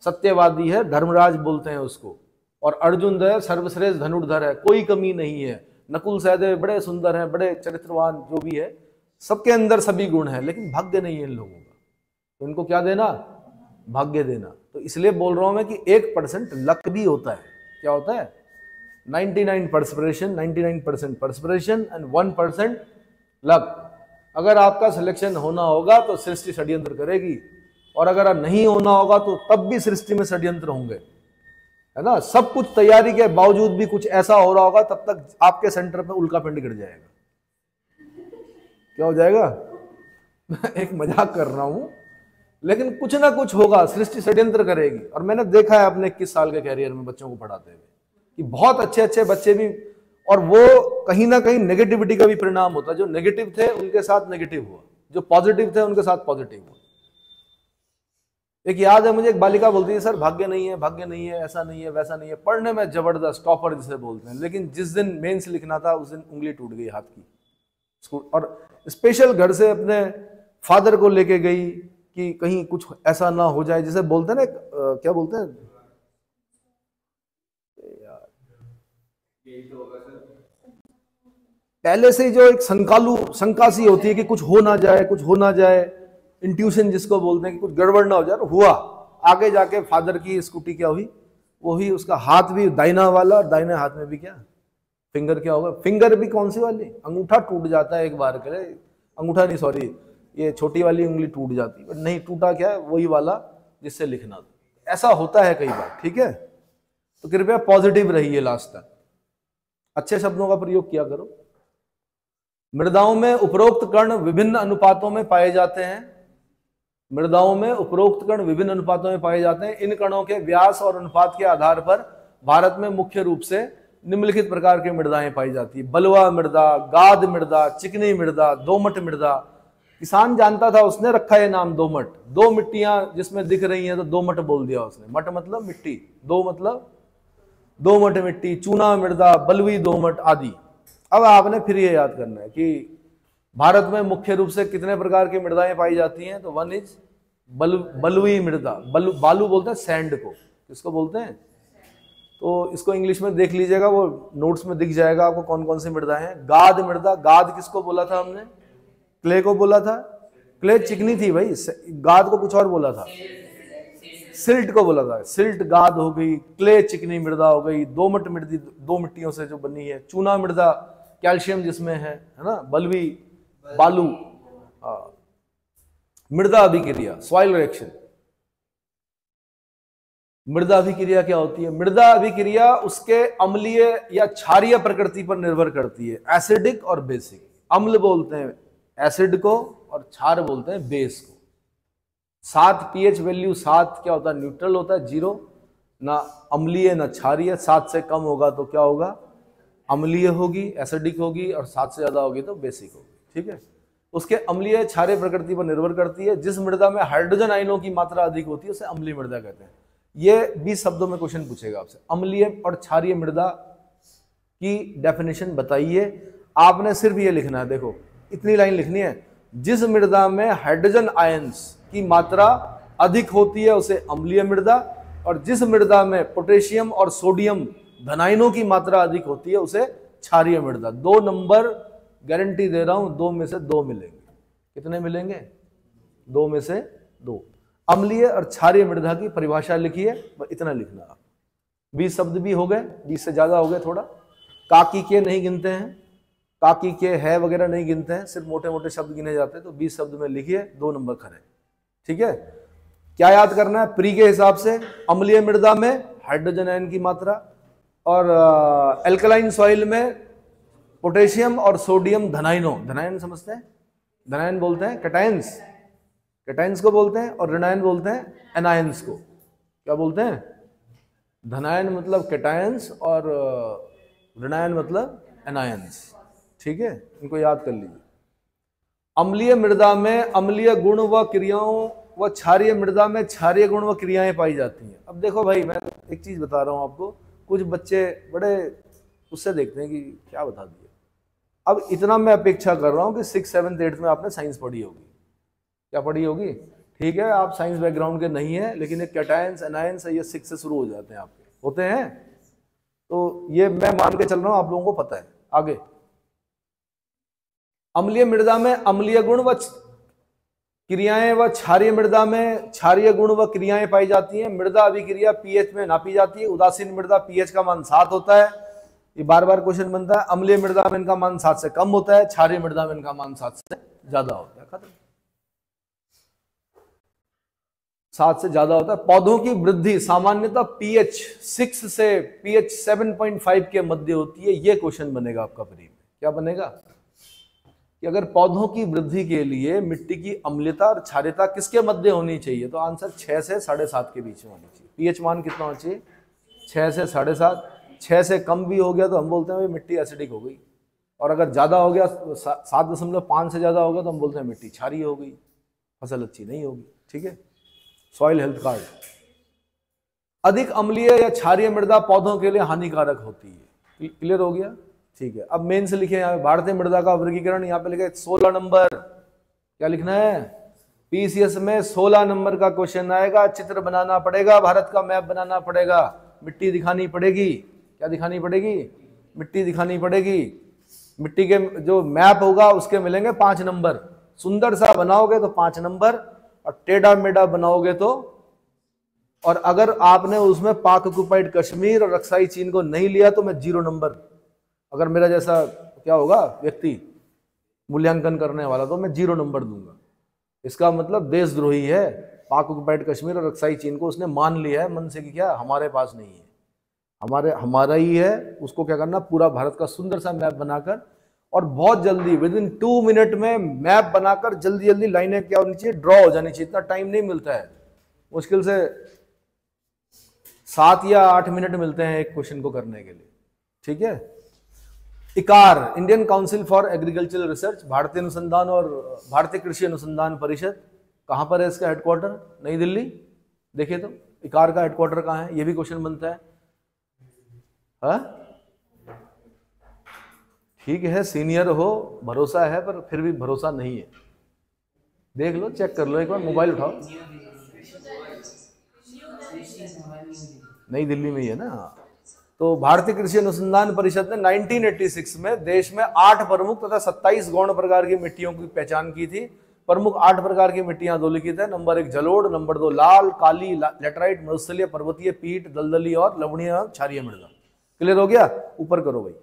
सत्यवादी है, धर्मराज बोलते हैं उसको। और अर्जुन जो है सर्वश्रेष्ठ धनुर्धर है, कोई कमी नहीं है। नकुल सहदेव बड़े सुंदर हैं, बड़े चरित्रवान, जो भी है, सबके अंदर सभी गुण हैं, लेकिन भाग्य नहीं है इन लोगों का। तो इनको क्या देना, भाग्य देना। तो इसलिए बोल रहा हूं मैं कि 1% लक भी होता है। क्या होता है, 99% परस्पिरेशन एंड 1% लक। अगर आपका सिलेक्शन होना होगा तो सृष्टि षड्यंत्र करेगी, और अगर नहीं होना होगा तो तब भी सृष्टि में षड्यंत्र होंगे, है ना। सब कुछ तैयारी के बावजूद भी कुछ ऐसा हो रहा होगा, तब तक आपके सेंटर पे उल्का पिंड गिर जाएगा। क्या हो जाएगा, मैं एक मजाक कर रहा हूं, लेकिन कुछ ना कुछ होगा, सृष्टि षड्यंत्र करेगी। और मैंने देखा है अपने 21 साल के कैरियर में बच्चों को पढ़ाते हुए कि बहुत अच्छे अच्छे बच्चे भी, और वो कहीं ना कहीं नेगेटिविटी का भी परिणाम होता है। जो नेगेटिव थे उनके साथ नेगेटिव हुआ, जो पॉजिटिव थे उनके साथ पॉजिटिव हुआ। एक याद है मुझे, एक बालिका बोलती है, सर भाग्य नहीं है, भाग्य नहीं है, ऐसा नहीं है, वैसा नहीं है, पढ़ने में जबरदस्त टॉपर जिसे बोलते हैं, लेकिन जिस दिन मेंस लिखना था उस दिन उंगली टूट गई हाथ की। और स्पेशल घर से अपने फादर को लेके गई कि कहीं कुछ ऐसा ना हो जाए, जिसे बोलते हैं ना, क्या बोलते हैं यार, पहले से जो एक शंका सी होती है कि कुछ हो ना जाए, कुछ हो ना जाए, इंट्यूशन जिसको बोलते हैं कि कुछ गड़बड़ ना हो जाए। हुआ, आगे जाके फादर की स्कूटी क्या हुई, वो ही उसका हाथ भी दाहिना वाला, और दाहिने हाथ में भी क्या फिंगर, क्या होगा फिंगर भी कौन सी वाली, अंगूठा टूट जाता है एक बार के लिए, अंगूठा नहीं सॉरी, ये छोटी वाली उंगली टूट जाती है, नहीं टूटा क्या है, वही वाला जिससे लिखना था। ऐसा होता है कई बार, ठीक है। तो कृपया पॉजिटिव रहिए, लास्ट तक अच्छे शब्दों का प्रयोग किया करो। मृदाओं में उपरोक्त कण विभिन्न अनुपातों में पाए जाते हैं। मृदाओं में उपरोक्त कण विभिन्न अनुपातों में पाए जाते हैं। इन कणों के व्यास और अनुपात के आधार पर भारत में मुख्य रूप से निम्नलिखित प्रकार की मृदाएं पाई जाती है। बलुआ मृदा, गाद मृदा, चिकनी मृदा, दोमट मृदा। किसान जानता था, उसने रखा है नाम दोमट। दो मिट्टियां जिसमें दिख रही हैं तो दोमट बोल दिया उसने। मट मतलब मिट्टी, दो मतलब दोमट मिट्टी, चूना मृदा, बलुई दोमट आदि। अब आपने फिर ये याद करना है कि भारत में मुख्य रूप से कितने प्रकार की मृदाएं पाई जाती हैं। तो वन इज बलुई मृदा, बालू बोलते हैं सैंड को, किसको बोलते हैं। तो इसको इंग्लिश में देख लीजिएगा, वो नोट्स में दिख जाएगा आपको कौन कौन सी मृदा हैं। गाद मृदा, गाद किसको बोला था हमने, क्ले को बोला था। क्ले चिकनी थी भाई, गाद को कुछ और बोला था, सिल्ट को बोला था। सिल्ट गाद हो गई, क्ले चिकनी मृदा हो गई, दोमट मृदा दो मिट्टियों से जो बनी है, चूना मृदा कैल्शियम जिसमें है ना, बलुई बालू। मृदा अभिक्रिया, सॉइल रिएक्शन। मृदा अभिक्रिया क्या होती है? मृदा अभिक्रिया उसके अम्लीय या क्षारीय प्रकृति पर निर्भर करती है, एसिडिक और बेसिक। अम्ल बोलते हैं एसिड को और क्षार बोलते हैं बेस को। 7 पीएच वैल्यू, 7 क्या होता है, न्यूट्रल होता है, 0 ना अम्लीय ना क्षारीय। 7 से कम होगा तो क्या होगा, अम्लीय होगी, एसिडिक होगी, और 7 से ज्यादा होगी तो बेसिक होगी, ठीक है। उसके अम्लीय क्षारीय प्रकृति पर निर्भर करती है। जिस मृदा में हाइड्रोजन आयनों की मात्रा अधिक होती है उसे अम्लीय मृदा कहते हैं। ये 20 शब्दों में क्वेश्चन पूछेगा आपसे, अम्लीय और क्षारीय मृदा की डेफिनेशन बताइए। आपने सिर्फ ये लिखना है, देखो इतनी लाइन लिखनी है, जिस मृदा में हाइड्रोजन आयंस की मात्रा अधिक होती है उसे अम्लीय मृदा, और जिस मृदा में पोटेशियम और सोडियम धनायनों की मात्रा अधिक होती है उसे क्षारीय मृदा। 2 नंबर गारंटी दे रहा हूं, 2 में से 2 मिलेंगे। कितने मिलेंगे? 2 में से 2। अम्लीय और क्षारीय मृदा की परिभाषा लिखिए, इतना लिखना आप। 20 शब्द भी हो गए, 20 से ज्यादा हो गए थोड़ा। काकी के नहीं गिनते हैं, काकी के है वगैरह नहीं गिनते हैं, सिर्फ मोटे मोटे शब्द गिने जाते हैं। तो 20 शब्द में लिखिए, 2 नंबर खरे, ठीक है। क्या याद करना है? प्री के हिसाब से अम्लीय मृदा में हाइड्रोजन आयन की मात्रा, और एल्कलाइन सॉइल में पोटेशियम और सोडियम धनायनों, धनायन समझते हैं, धनायन बोलते हैं कैटायंस, कैटायंस को बोलते हैं, और ऋणायन बोलते हैं एनायंस को। क्या बोलते हैं? धनायन मतलब कैटायंस और ऋणायन मतलब एनायंस, ठीक है। इनको याद कर लीजिए। अम्लीय मृदा में अम्लीय गुण व क्रियाओं व क्षारीय मृदा में क्षारीय गुण व क्रियाएं पाई जाती हैं। अब देखो भाई, मैं एक चीज बता रहा हूं आपको, कुछ बच्चे बड़े उससे देखते हैं कि क्या बता दिया। अब इतना मैं अपेक्षा कर रहा हूं कि 6, 7, 8 में आपने साइंस पढ़ी होगी। क्या पढ़ी होगी? ठीक है, आप साइंस बैकग्राउंड के नहीं है, लेकिन एक कैटायंस एनायंस है, ये 6 से शुरू हो जाते हैं आपके, होते हैं। तो ये मैं मान के चल रहा हूं आप लोगों को पता है। आगे, अम्लीय मृदा में अम्लीय गुण व क्रियाएं व क्षारीय मृदा में क्षारीय गुण व क्रियाएं पाई जाती हैं। मृदा अभिक्रिया पीएच में नापी जाती है। उदासीन मृदा पीएच का मान 7 होता है, ये बार बार क्वेश्चन बनता है। अम्लीय मृदा में इनका मान 7 से कम होता है, क्षारीय मृदा में इनका मान 7 से ज्यादा होता है। खत्म, 7 से ज्यादा होता है। पौधों की वृद्धि सामान्यतः पीएच 6 से पीएच 7.5 के मध्य होती है। ये क्वेश्चन बनेगा आपका प्री में। क्या बनेगा? कि अगर पौधों की वृद्धि के लिए मिट्टी की अम्लता और क्षारीयता किसके मध्य होनी चाहिए, तो आंसर 6 से 7.5 के बीच में होनी चाहिए। पीएच मान कितना होना चाहिए? 6 से 7.5। 6 से कम भी हो गया तो हम बोलते हैं भाई मिट्टी एसिडिक हो गई, और अगर ज़्यादा हो गया 7.5 से ज़्यादा होगा तो हम बोलते हैं मिट्टी क्षारीय हो गई, फसल अच्छी नहीं होगी। ठीक है, सॉइल हेल्थ कार्ड। अधिक अम्लीय या क्षारीय मृदा पौधों के लिए हानिकारक होती है। क्लियर हो गया? ठीक है, अब मेन से लिखे यहाँ भारतीय मृदा का वर्गीकरण, यहाँ पे लिखे 16 नंबर। क्या लिखना है? पीसीएस में 16 नंबर का क्वेश्चन आएगा। चित्र बनाना पड़ेगा, भारत का मैप बनाना पड़ेगा, मिट्टी दिखानी पड़ेगी। क्या दिखानी पड़ेगी? मिट्टी दिखानी पड़ेगी। मिट्टी के जो मैप होगा उसके मिलेंगे 5 नंबर। सुंदर सा बनाओगे तो 5 नंबर, और टेढ़ा मेढ़ा बनाओगे तो, और अगर आपने उसमें पाक ऑक्युपाइड कश्मीर और रक्साई चीन को नहीं लिया तो मैं 0 नंबर। अगर मेरा जैसा क्या होगा व्यक्ति मूल्यांकन करने वाला तो मैं 0 नंबर दूंगा। इसका मतलब देशद्रोही है। पाक ऑक्युपाइड कश्मीर और रक्साई चीन को उसने मान लिया है मन से कि क्या हमारे पास नहीं है, हमारा ही है। उसको क्या करना, पूरा भारत का सुंदर सा मैप बनाकर, और बहुत जल्दी विदिन 2 मिनट में मैप बनाकर जल्दी जल्दी लाइनें क्या होनी चाहिए, ड्रॉ हो जानी चाहिए। इतना टाइम नहीं मिलता है, मुश्किल से 7 या 8 मिनट मिलते हैं एक क्वेश्चन को करने के लिए। ठीक है। ICAR, Indian Council for Agricultural Research, भारतीय अनुसंधान और भारतीय कृषि अनुसंधान परिषद, कहां पर है इसका हेडक्वार्टर? नई दिल्ली। देखिए तो इकार का हेडक्वार्टर कहां है, ये भी क्वेश्चन बनता है। हाँ ठीक है, सीनियर हो, भरोसा है, पर फिर भी भरोसा नहीं है। देख लो, चेक कर लो एक बार, मोबाइल उठाओ। नई दिल्ली में ही है ना। तो भारतीय कृषि अनुसंधान परिषद ने 1986 में देश में 8 प्रमुख तथा 27 गौण प्रकार की मिट्टियों की पहचान की थी। प्रमुख 8 प्रकार की मिट्टियां दो लिखित है। नंबर 1 जलोढ़, नंबर 2 लाल, काली, लेटराइट, मरुस्थलीय, पर्वतीय, पीट, दलदली और लवणीय क्षारीय मृदा। क्लियर हो गया? ऊपर करो भाई।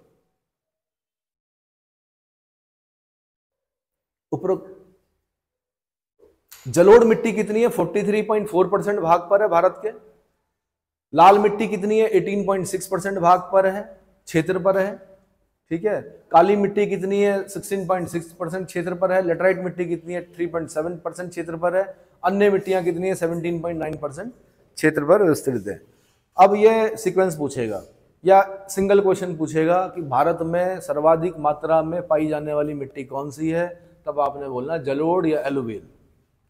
उपरोक्त जलोढ़ मिट्टी कितनी है? 43.4% भाग पर है भारत के। लाल मिट्टी कितनी है? 18.6% भाग पर है, क्षेत्र पर है। ठीक है। काली मिट्टी कितनी है? 16.6% क्षेत्र पर है। लेटराइट मिट्टी कितनी है? 3.7% क्षेत्र पर है। अन्य मिट्टियां कितनी है? 17.9% क्षेत्र पर विस्तृत है। अब ये सीक्वेंस पूछेगा या सिंगल क्वेश्चन पूछेगा कि भारत में सर्वाधिक मात्रा में पाई जाने वाली मिट्टी कौन सी है, तब आपने बोलना जलोढ़ या एलुवियल।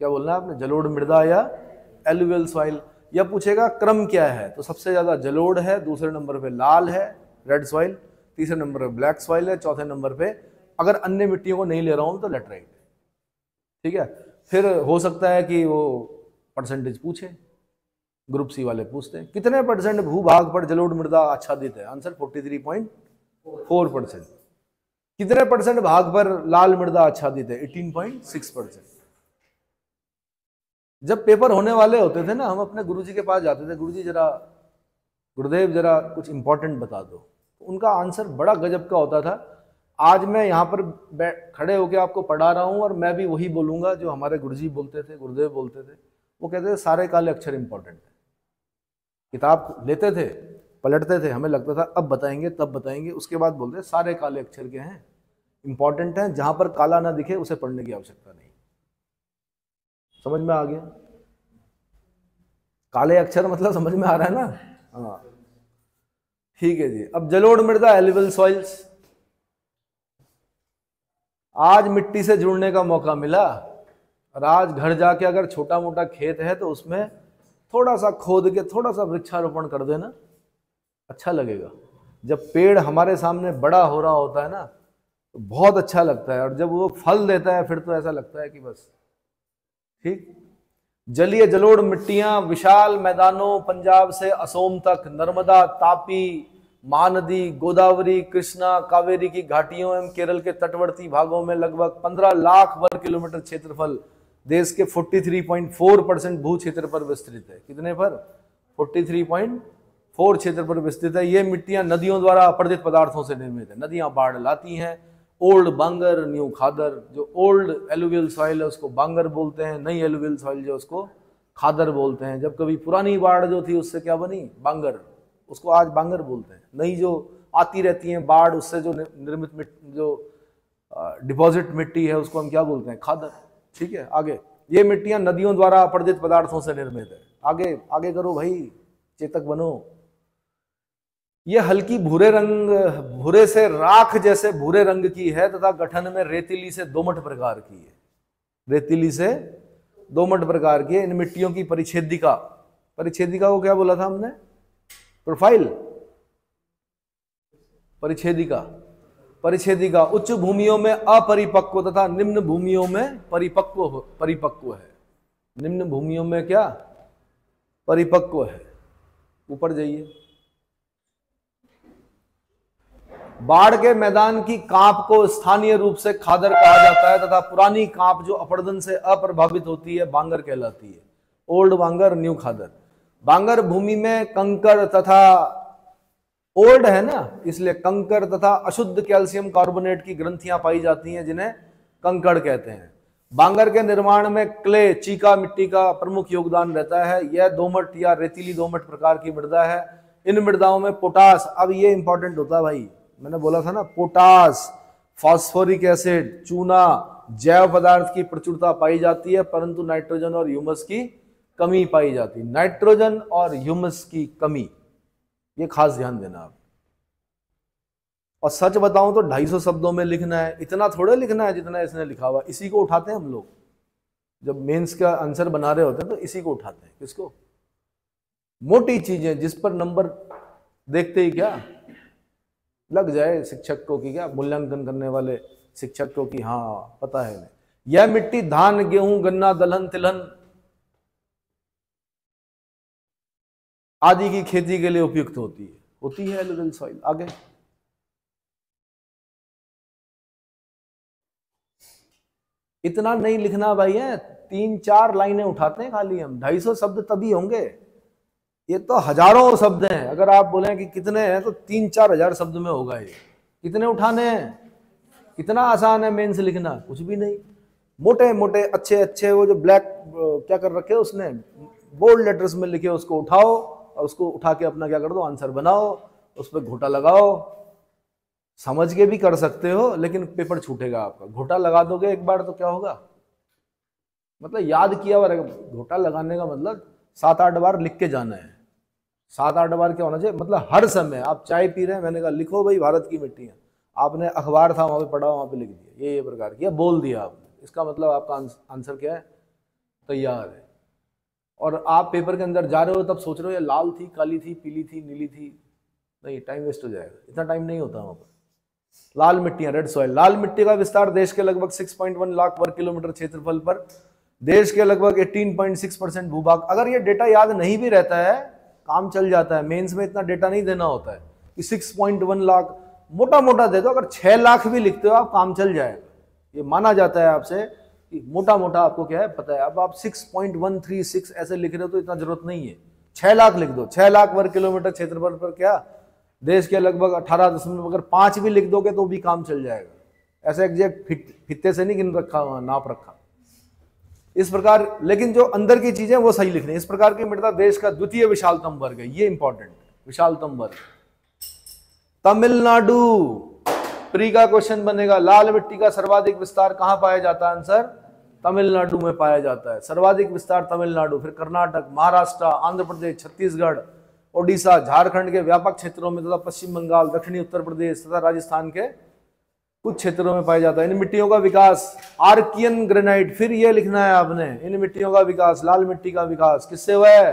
क्या बोलना है आपने? जलोढ़ मृदा या एलुवियल सॉइल। यह पूछेगा क्रम क्या है, तो सबसे ज्यादा जलोढ़ है, दूसरे नंबर पे लाल है रेड सॉइल, तीसरे नंबर पे ब्लैक सॉइल है, चौथे नंबर पे अगर अन्य मिट्टियों को नहीं ले रहा हूं तो लेटराइट। ठीक है। फिर हो सकता है कि वो परसेंटेज पूछे, ग्रुप सी वाले पूछते हैं कितने परसेंट भूभाग पर जलोढ़ मृदा आच्छादित है। आंसर 43.4%। कितने परसेंट भाग पर लाल मृदा आच्छादित है? 18.6%। जब पेपर होने वाले होते थे ना, हम अपने गुरुजी के पास जाते थे, गुरुजी जरा, गुरुदेव जरा कुछ इंपॉर्टेंट बता दो। तो उनका आंसर बड़ा गजब का होता था। आज मैं यहाँ पर खड़े होकर आपको पढ़ा रहा हूँ और मैं भी वही बोलूंगा जो हमारे गुरुजी बोलते थे, गुरुदेव बोलते थे। वो कहते थे सारे काले अक्षर इंपॉर्टेंट है। किताब लेते थे, पलटते थे, हमें लगता था अब बताएंगे तब बताएंगे, उसके बाद बोलते सारे काले अक्षर के हैं, इंपॉर्टेंट हैं, जहां पर काला ना दिखे उसे पढ़ने की आवश्यकता नहीं। समझ में आ गया? काले अक्षर मतलब समझ में आ रहा है ना? हाँ ठीक है जी। अब जलोढ़ मृदा एलुवियल सॉइल्स, आज मिट्टी से जुड़ने का मौका मिला, और आज घर जाके अगर छोटा मोटा खेत है तो उसमें थोड़ा सा खोद के थोड़ा सा वृक्षारोपण कर देना, अच्छा लगेगा। जब पेड़ हमारे सामने बड़ा हो रहा होता है ना तो बहुत अच्छा लगता है, और जब वो फल देता है फिर तो ऐसा लगता है कि बस ठीक। जलीय जलोढ़ मिट्टियां विशाल मैदानों, पंजाब से असोम तक, नर्मदा, तापी, महानदी, गोदावरी, कृष्णा, कावेरी की घाटियों एवं केरल के तटवर्ती भागों में लगभग 15 लाख वर्ग किलोमीटर क्षेत्रफल देश के 43.4% भू क्षेत्र पर विस्तृत है। कितने पर? 43.4 क्षेत्र पर विस्तृत है। ये मिट्टियां नदियों द्वारा अपरदित पदार्थों से निर्मित है। नदियां बाढ़ लाती हैं। ओल्ड बांगर, न्यू खादर। जो ओल्ड एलुवियल सॉइल है उसको बांगर बोलते हैं, नई एलुवियल सॉइल जो उसको खादर बोलते हैं। जब कभी पुरानी बाढ़ जो थी उससे क्या बनी? बांगर, उसको आज बांगर बोलते हैं। नई जो आती रहती है बाढ़ उससे जो निर्मित जो डिपॉजिट मिट्टी है उसको हम क्या बोलते हैं, खादर। ठीक है, आगे ये मिट्टियां नदियों द्वारा अपरदित पदार्थों से निर्मित है। आगे आगे करो भाई, चेतक बनो। ये हल्की भूरे रंग, भूरे से राख जैसे भूरे रंग की है तथा गठन में रेतीली से दोमट प्रकार की है। रेतीली से दोमट प्रकार की है। इन मिट्टियों की परिच्छेदिका, परिच्छेदिका को क्या बोला था हमने, प्रोफाइल। परिच्छेदिका, परिच्छेदिका उच्च भूमियों में अपरिपक्व तथा निम्न भूमियों में परिपक्व है। निम्न भूमियों में क्या, परिपक्व है। ऊपर जाइए। बाढ़ के मैदान की कांप को स्थानीय रूप से खादर कहा जाता है तथा पुरानी कांप जो अपरदन से अप्रभावित होती है बांगर कहलाती है। ओल्ड बांगर, न्यू खादर। बांगर भूमि में कंकर तथा, ओल्ड है ना इसलिए कंकर तथा अशुद्ध कैल्शियम कार्बोनेट की ग्रंथियां पाई जाती हैं जिन्हें कंकड़ कहते हैं। बांगर के निर्माण में क्ले, चीका मिट्टी का प्रमुख योगदान रहता है। यह दोमट या रेतीली दोमट प्रकार की मृदा है। इन मृदाओं में पोटास, अब ये इंपॉर्टेंट होता है भाई, मैंने बोला था ना, पोटास, फास्फोरिक एसिड, चूना, जैव पदार्थ की प्रचुरता पाई जाती है, परंतु नाइट्रोजन और ह्यूमस की कमी पाई जाती है। नाइट्रोजन और ह्यूमस की कमी, ये खास ध्यान देना आप। और सच बताऊं तो 250 शब्दों में लिखना है, इतना थोड़े लिखना है जितना इसने लिखा हुआ। इसी को उठाते हैं हम लोग जब मेंस का आंसर बना रहे होते हैं, तो इसी को उठाते हैं। किसको, मोटी चीजें जिस पर नंबर देखते ही क्या लग जाए शिक्षक को, कि क्या मूल्यांकन करने वाले शिक्षक को कि हाँ पता है नहीं। यह मिट्टी धान, गेहूं, गन्ना, दलहन, तिलहन आदि की खेती के लिए उपयुक्त होती है एलुवियल सॉइल। आगे इतना नहीं लिखना भाई है, 3-4 लाइनें उठाते हैं खाली हम। 250 शब्द तभी होंगे, ये तो हजारों शब्द हैं। अगर आप बोले कि कितने हैं तो 3-4 हजार शब्द में होगा ये। कितने उठाने हैं, कितना आसान है मेंस लिखना, कुछ भी नहीं। मोटे मोटे अच्छे अच्छे वो जो ब्लैक क्या कर रखे उसने, बोल्ड लेटर्स में लिखे, उसको उठाओ और उसको उठा के अपना क्या कर दो, आंसर बनाओ, उस पर घोटा लगाओ। समझ के भी कर सकते हो लेकिन पेपर छूटेगा आपका। घोटा लगा दोगे एक बार तो क्या होगा, मतलब याद किया हुआ रहेगा। घोटा लगाने का मतलब 7-8 बार लिख के जाना है। 7-8 बार क्या होना चाहिए, मतलब हर समय आप चाय पी रहे हैं, मैंने कहा लिखो भाई भारत की मिट्टियां, आपने अखबार था वहां पे पढ़ा, वहां पे लिख दिया, ये प्रकार किया, बोल दिया आपने, इसका मतलब आपका आंसर क्या है, तैयार है। और आप पेपर के अंदर जा रहे हो तब सोच रहे हो ये लाल थी, काली थी, पीली थी, नीली थी, नहीं, टाइम वेस्ट हो जाएगा। इतना टाइम नहीं होता वहां पर। लाल मिट्टियां, रेड सॉइल। लाल मिट्टी का विस्तार देश के लगभग 6.1 लाख वर्ग किलोमीटर क्षेत्रफल पर, देश के लगभग 18.6% भूभाग। अगर ये डेटा याद नहीं भी रहता है काम चल जाता है। मेंस में इतना डेटा नहीं देना होता है कि 6.1 लाख, मोटा मोटा दे दो। अगर 6 लाख भी लिखते हो आप काम चल जाएगा, ये माना जाता है आपसे कि मोटा मोटा आपको क्या है पता है। अब आप 6.136 ऐसे लिख रहे हो तो इतना जरूरत नहीं है, 6 लाख लिख दो। 6 लाख वर्ग किलोमीटर क्षेत्रफल पर क्या देश के लगभग 18 अगर 5 भी लिख दोगे तो भी काम चल जाएगा। ऐसे एग्जैक्ट फित्ते से नहीं गिन रखा, नाप रखा इस प्रकार, लेकिन जो अंदर की चीजें वो सही लिखनी है। इस प्रकार की मृदा देश का द्वितीय विशालतम वर्ग है, ये इंपॉर्टेंट, विशालतम वर्ग। तमिलनाडु, प्री का क्वेश्चन बनेगा। लाल मिट्टी का सर्वाधिक विस्तार कहां पाया जाता है, आंसर तमिलनाडु में पाया जाता है। सर्वाधिक विस्तार तमिलनाडु, फिर कर्नाटक, महाराष्ट्र, आंध्र प्रदेश, छत्तीसगढ़, ओडिशा, झारखंड के व्यापक क्षेत्रों में तथा पश्चिम बंगाल, दक्षिणी उत्तर प्रदेश तथा राजस्थान के कुछ क्षेत्रों में पाया जाता है। इन मिट्टियों का विकास, आर्कियन ग्रेनाइट, फिर ये लिखना है आपने, इन मिट्टियों का विकास, लाल मिट्टी का विकास किससे हुआ है,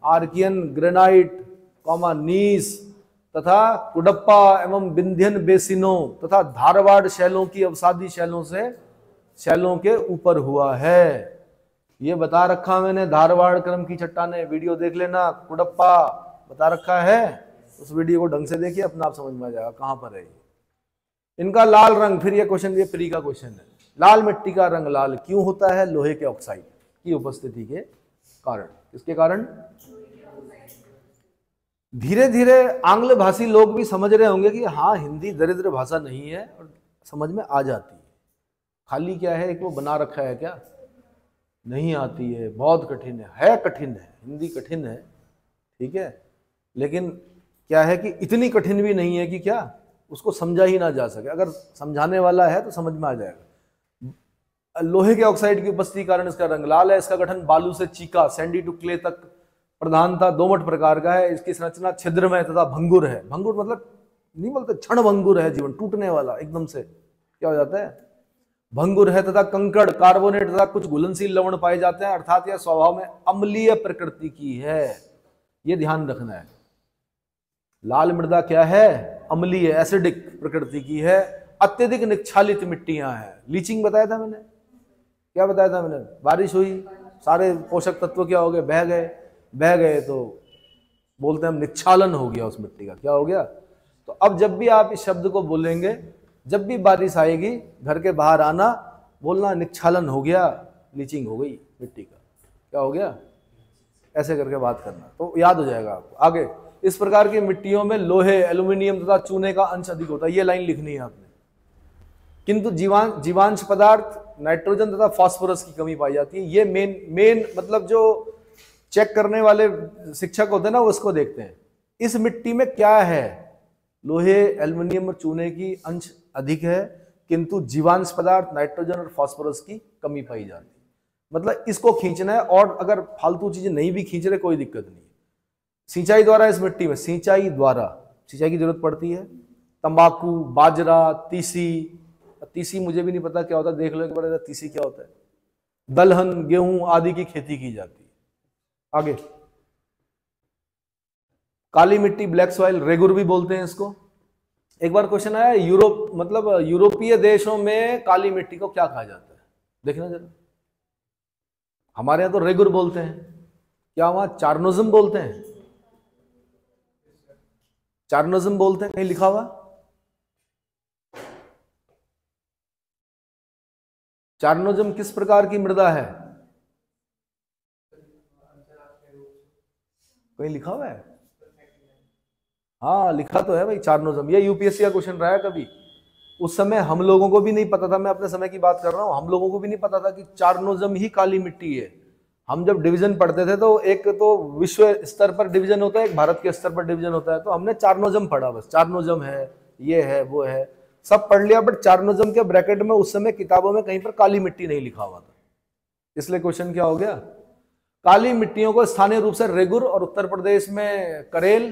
आर्कियन ग्रेनाइट, नीस तथा कुडप्पा एवं विंध्यन बेसिनों तथा धारवाड़ शैलों की अवसादी शैलों से, शैलों के ऊपर हुआ है। ये बता रखा मैंने, धारवाड़ क्रम की चट्टानें, वीडियो देख लेना, कुडप्पा बता रखा है, उस वीडियो को ढंग से देखिए, अपना आप समझ में आ जाएगा कहां पर है। इनका लाल रंग, फिर ये क्वेश्चन, ये प्री का क्वेश्चन है। लाल मिट्टी का रंग लाल क्यों होता है, लोहे के ऑक्साइड की उपस्थिति के कारण। किसके कारण, धीरे धीरे आंग्ल भाषी लोग भी समझ रहे होंगे कि हाँ हिंदी दरिद्र भाषा नहीं है और समझ में आ जाती है। खाली क्या है, एक वो बना रखा है क्या, नहीं आती है, बहुत कठिन है कठिन है, हिंदी कठिन है, ठीक है, लेकिन क्या है कि इतनी कठिन भी नहीं है कि क्या उसको समझा ही ना जा सके। अगर समझाने वाला है तो समझ में आ जाएगा। लोहे के ऑक्साइड की उपस्थिति के कारण इसका रंग लाल है। इसका गठन बालू से चीका सैंडी टू क्ले तक प्रधानता दोमट प्रकार का है। इसकी संरचना छिद्रमय तथा भंगुर है। भंगुर मतलब नहीं बोलते, क्षण भंगुर है जीवन, टूटने वाला एकदम से क्या हो जाता है, भंगुर है। तथा कंकड़, कार्बोनेट तथा कुछ घुलनशील लवण पाए जाते हैं, अर्थात यह स्वभाव में अम्लीय प्रकृति की है। यह ध्यान रखना है। लाल मृदा क्या है, अम्लीय एसिडिक प्रकृति की है। अत्यधिक निक्षालित मिट्टियां हैं। लीचिंग बताया था मैंने, क्या बताया था मैंने, बारिश हुई सारे पोषक तत्व क्या हो गए, बह गए। बह गए तो बोलते हैं हम निक्षालन हो गया उस मिट्टी का। क्या हो गया? तो अब जब भी आप इस शब्द को बोलेंगे, जब भी बारिश आएगी घर के बाहर आना, बोलना निक्षालन हो गया, लीचिंग हो गई मिट्टी का। क्या हो गया? ऐसे करके बात करना तो याद हो जाएगा आपको। आगे, इस प्रकार की मिट्टियों में लोहे, एल्यूमिनियम तथा चूने का अंश अधिक होता है। ये लाइन लिखनी है आपने। किंतु जीवांश पदार्थ नाइट्रोजन तथा फास्फोरस की कमी पाई जाती है। ये मेन मतलब जो चेक करने वाले शिक्षक होते हैं ना, वो इसको देखते हैं। इस मिट्टी में क्या है, लोहे, एल्युमिनियम और चूने की अंश अधिक है, किंतु जीवांश पदार्थ नाइट्रोजन और फास्फोरस की कमी पाई जाती है। मतलब इसको खींचना है, और अगर फालतू चीजें नहीं भी खींच रहे कोई दिक्कत नहीं है। सिंचाई द्वारा इस मिट्टी में, सिंचाई की जरूरत पड़ती है। तंबाकू, बाजरा, तीसी मुझे भी नहीं पता क्या होता है, देख लो एक बार तीसी क्या होता है। दलहन, गेहूं आदि की खेती की जाती है। आगे, काली मिट्टी, ब्लैक सॉइल, रेगुर भी बोलते हैं इसको। एक बार क्वेश्चन आया, यूरोपीय देशों में काली मिट्टी को क्या कहा जाता है, देखना जरा। हमारे यहां तो रेगुर बोलते हैं, क्या वहां चारनोजम बोलते हैं? चारनोजम बोलते हैं, कहीं लिखा हुआ? चारनोजम किस प्रकार की मृदा है, कहीं लिखा हुआ है? हाँ लिखा तो है भाई चारनोजम। ये यूपीएससी का क्वेश्चन रहा है कभी। उस समय हम लोगों को भी नहीं पता था, मैं अपने समय की बात कर रहा हूं, हम लोगों को भी नहीं पता था कि चारनोजम ही काली मिट्टी है। हम जब डिवीजन पढ़ते थे तो एक तो विश्व स्तर पर डिवीजन होता है, एक भारत के स्तर पर डिवीजन होता है, तो हमने चारनोजम पढ़ा, बस चारनोजम है, ये है, वो है, सब पढ़ लिया। बट चारनोजम के ब्रैकेट में उस समय किताबों में कहीं पर काली मिट्टी नहीं लिखा हुआ था, इसलिए क्वेश्चन क्या हो गया। काली मिट्टियों को स्थानीय रूप से रेगुर और उत्तर प्रदेश में करेल,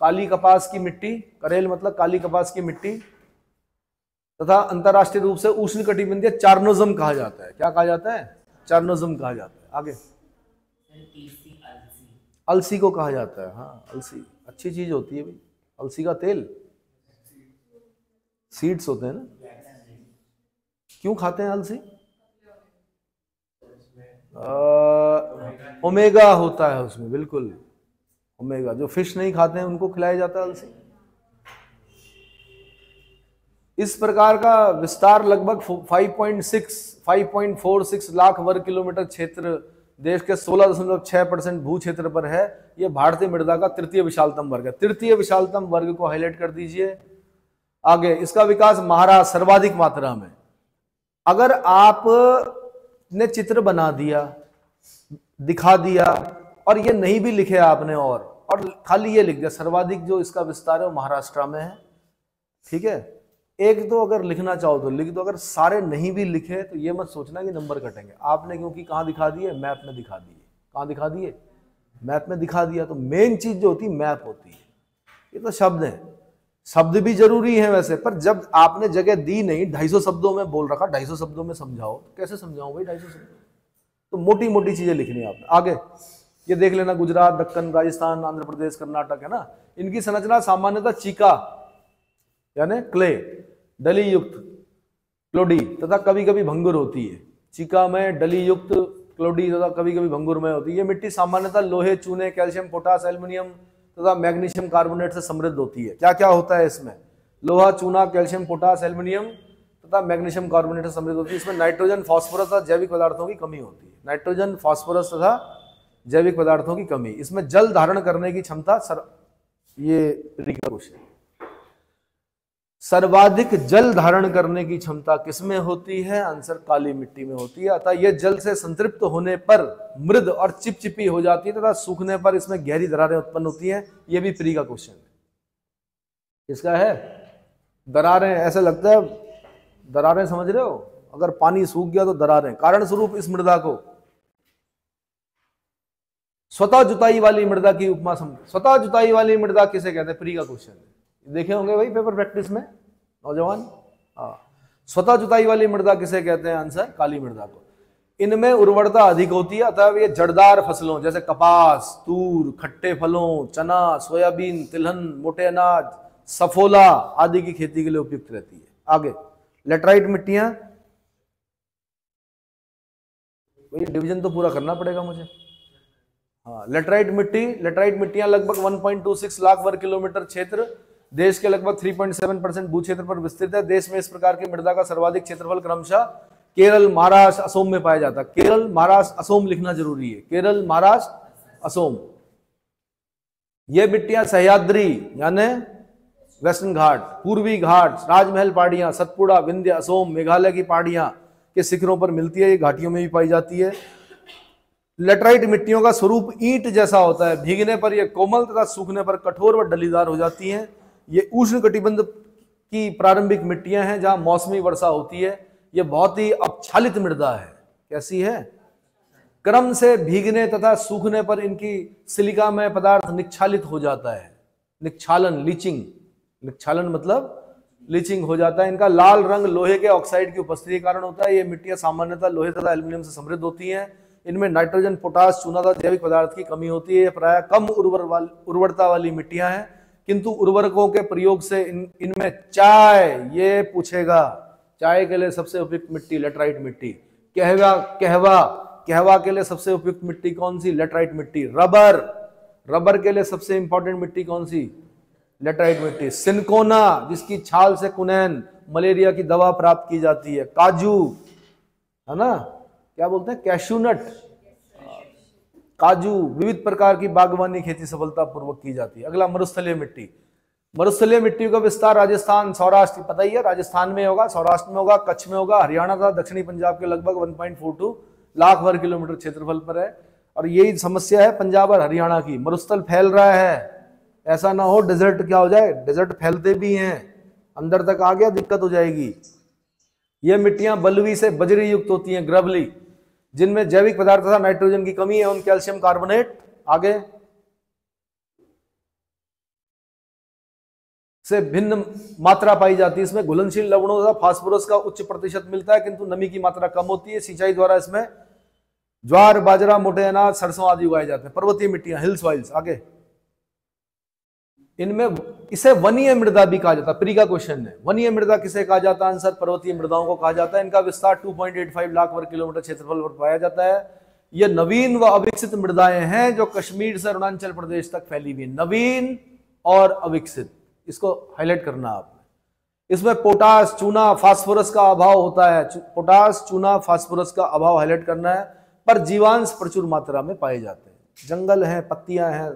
काली कपास की मिट्टी, करेल मतलब काली कपास की मिट्टी, तथा अंतरराष्ट्रीय रूप से उष्णकटिबंधीय चारनोजम कहा जाता है। क्या कहा जाता है? चारनोजम कहा जाता है। आगे, अलसी को कहा जाता है। हाँ अलसी अच्छी चीज होती है भाई, अलसी का तेल, सीड्स होते हैं ना। क्यों खाते हैं अलसी? ओमेगा होता है उसमें, बिल्कुल ओमेगा। जो फिश नहीं खाते हैं उनको खिलाया जाता है अलसी। इस प्रकार का विस्तार लगभग 5.46 लाख वर्ग किलोमीटर क्षेत्र देश के 16.6% भू क्षेत्र पर है। यह भारतीय मृदा का तृतीय विशालतम वर्ग है। तृतीय विशालतम वर्ग को हाईलाइट कर दीजिए। आगे, इसका विकास महाराष्ट्र सर्वाधिक मात्रा में। अगर आप ने चित्र बना दिया, दिखा दिया, और ये नहीं भी लिखे आपने और खाली ये लिख दिया सर्वाधिक जो इसका विस्तार है वो महाराष्ट्र में है, ठीक है। एक तो अगर लिखना चाहो तो लिख दो, अगर सारे नहीं भी लिखे तो ये मत सोचना कि नंबर कटेंगे आपने, क्योंकि कहाँ दिखा दिए, मैप में दिखा दिए। कहाँ दिखा दिए? मैप में दिखा दिया। तो मेन चीज जो होती है मैप होती है। ये तो शब्द है, शब्द भी जरूरी है वैसे, पर जब आपने जगह दी नहीं, 250 शब्दों में बोल रखा, 250 शब्दों में समझाओ, कैसे समझाऊं भाई 250 शब्द? तो मोटी मोटी चीजें लिखनी है आपने। आगे ये देख लेना, गुजरात, दक्कन, राजस्थान, आंध्र प्रदेश, कर्नाटक है ना, इनकी संरचना सामान्यतः चीका यानी क्ले, डली युक्त क्लोडी तथा कभी कभी भंगुर होती है। चीका में डली युक्त क्लोडी तथा कभी कभी भंगुर में होती है। ये मिट्टी सामान्यतः लोहे, चूने, कैल्शियम, पोटास, एल्युमिनियम तथा मैग्नीशियम कार्बोनेट से समृद्ध होती है। क्या क्या होता है इसमें? लोहा, चूना, कैल्शियम, पोटास, एल्युमिनियम तथा मैग्नीशियम कार्बोनेट से समृद्ध होती है। इसमें नाइट्रोजन, फास्फोरस तथा जैविक पदार्थों की कमी होती है। नाइट्रोजन, फास्फोरस तथा जैविक पदार्थों की कमी। इसमें जल धारण करने की क्षमता ये क्वेश्चन, सर्वाधिक जल धारण करने की क्षमता किसमें होती है? आंसर काली मिट्टी में होती है। अतः यह जल से संतृप्त होने पर मृद और चिपचिपी हो जाती है तथा सूखने पर इसमें गहरी दरारें उत्पन्न होती हैं। यह भी प्री का क्वेश्चन है। इसका है दरारें, ऐसा लगता है दरारें, समझ रहे हो, अगर पानी सूख गया तो दरारें। कारण स्वरूप इस मृदा को स्वतः जुताई वाली मृदा की उपमा समझ। स्वतः जुताई वाली मृदा किसे कहते हैं? प्री का क्वेश्चन है, देखे होंगे भाई पेपर प्रैक्टिस में नौजवान। हाँ, स्वतः जुताई वाली मृदा किसे कहते हैं? आंसर काली मृदा को। इनमें उर्वरता अधिक होती है, अतः ये जड़दार फसलों जैसे कपास, तूर, खट्टे फलों, चना, सोयाबीन, तिलहन, मोटे अनाज, सफोला आदि की खेती के लिए उपयुक्त रहती है। आगे लेटराइट मिट्टियां, डिवीजन तो पूरा करना पड़ेगा मुझे। हाँ, लेटराइट मिट्टियां लगभग 1.26 लाख वर्ग किलोमीटर क्षेत्र, देश के लगभग 3.7% भू क्षेत्र पर विस्तृत है। देश में इस प्रकार की मृदा का सर्वाधिक क्षेत्रफल क्रमशः केरल, महाराष्ट्र, असोम में पाया जाता है। केरल, महाराष्ट्र, असोम लिखना जरूरी है, केरल, महाराष्ट्र, असोम। ये मिट्टियां सह्याद्री यानी वेस्टर्न घाट, पूर्वी घाट, राजमहल पहाड़ियां, सतपुड़ा, विंध्य, असोम, मेघालय की पहाड़ियां के शिखरों पर मिलती है। ये घाटियों में भी पाई जाती है। लेटराइट मिट्टियों का स्वरूप ईंट जैसा होता है, भीगने पर यह कोमल तथा सूखने पर कठोर व डलीदार हो जाती हैं। ये उष्ण कटिबंध की प्रारंभिक मिट्टियां हैं जहां मौसमी वर्षा होती है। यह बहुत ही अपक्षालित मृदा है। कैसी है? क्रम से भीगने तथा सूखने पर इनकी सिलिका में पदार्थ निक्षालित हो जाता है। निक्षालन, लीचिंग, निक्षालन मतलब लीचिंग हो जाता है। इनका लाल रंग लोहे के ऑक्साइड की उपस्थिति के कारण होता है। ये मिट्टियां सामान्यतः लोहे तथा एल्यूमिनियम से समृद्ध होती हैं। इनमें नाइट्रोजन, पोटास, चूना तथा जैविक पदार्थ की कमी होती है। ये प्रायः कम उर्वरता वाली मिट्टियां हैं, किंतु उर्वरकों के प्रयोग से इनमें चाय, ये पूछेगा, चाय के लिए सबसे उपयुक्त मिट्टी लेटराइट मिट्टी। कहवा के लिए सबसे उपयुक्त मिट्टी कौन सी? लेटराइट मिट्टी। रबर के लिए सबसे इंपॉर्टेंट मिट्टी कौन सी? लेटराइट मिट्टी। सिनकोना, जिसकी छाल से कुनैन, मलेरिया की दवा प्राप्त की जाती है। काजू, है ना, क्या बोलते हैं, कैशूनट, काजू, विविध प्रकार की बागवानी खेती सफलतापूर्वक की जाती है। अगला मरुस्थलीय मिट्टी। मरुस्थलीय मिट्टी का विस्तार राजस्थान, सौराष्ट्र, पता ही है, राजस्थान में होगा, सौराष्ट्र में होगा, कच्छ में होगा, हरियाणा तथा दक्षिणी पंजाब के लगभग 1.42 लाख वर्ग किलोमीटर क्षेत्रफल पर है। और यही समस्या है पंजाब और हरियाणा की, मरुस्थल फैल रहा है। ऐसा ना हो डेजर्ट क्या हो जाए, डेजर्ट फैलते भी हैं, अंदर तक आ गया दिक्कत हो जाएगी। ये मिट्टियां बलुई से बजरी युक्त होती हैं, ग्रवली, जिनमें जैविक पदार्थ तथा नाइट्रोजन की कमी है। उन कैल्शियम कार्बोनेट आगे से भिन्न मात्रा पाई जाती है। इसमें घुलनशील लवणों तथा फास्फोरस का उच्च प्रतिशत मिलता है, किंतु नमी की मात्रा कम होती है। सिंचाई द्वारा इसमें ज्वार, बाजरा, मोटे अनाज, सरसों आदि उगाए जाते हैं। पर्वतीय मिट्टियां, हिल सॉइल्स आगे, इनमें इसे वनीय मृदा भी कहा जाता है। प्री का क्वेश्चन है, वनीय मृदा किसे कहा जाता है? आंसर पर्वतीय मृदाओं को कहा जाता है। इनका विस्तार 2.85 लाख वर्ग किलोमीटर क्षेत्रफल पर पाया जाता है। ये नवीन व अविकसित मृदाएं हैं जो कश्मीर से अरुणाचल प्रदेश तक फैली हुई है। नवीन और अविकसित, इसको हाईलाइट करना आपने। इसमें पोटास, चूना, फास्फोरस का अभाव होता है। पोटास, चूना, फास्फोरस का अभाव हाईलाइट करना है। पर जीवांश प्रचुर मात्रा में पाए जाते हैं। जंगल हैं, पत्तियां हैं।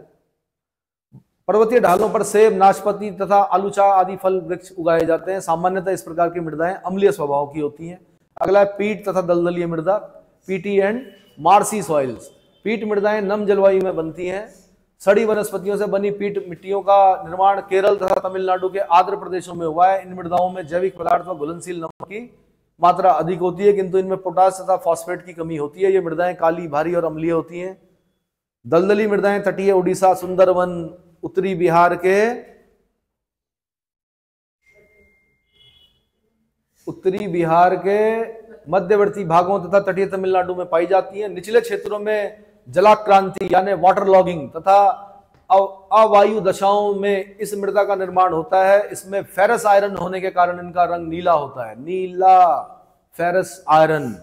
पर्वतीय ढालों पर सेब, नाशपाती तथा आलूचा आदि फल वृक्ष उगाए जाते हैं। सामान्यतः इस प्रकार की मृदाएं अम्लीय स्वभाव की होती हैं। अगला है पीट तथा दलदलीय मृदा, पीटी एंड मार्सी सॉइल्स। पीट मृदाएं नम जलवायु में बनती हैं। सड़ी वनस्पतियों से बनी पीट मिट्टियों का निर्माण केरल तथा तमिलनाडु के आर्द्र प्रदेशों में हुआ है। इन मृदाओं में जैविक पदार्थ व घुलनशील नमक की मात्रा अधिक होती है, किंतु इनमें पोटास तथा फॉस्फेट की कमी होती है। ये मृदाएं काली, भारी और अम्लीय होती हैं। दलदली मृदाएं तटीय उड़ीसा, सुंदरवन, उत्तरी बिहार के मध्यवर्ती भागों तथा तटीय तमिलनाडु में पाई जाती हैं। निचले क्षेत्रों में जलाक्रांति यानी वाटर लॉगिंग तथा अवायु दशाओं में इस मृदा का निर्माण होता है। इसमें फेरस आयरन होने के कारण इनका रंग नीला होता है। नीला, फेरस आयरन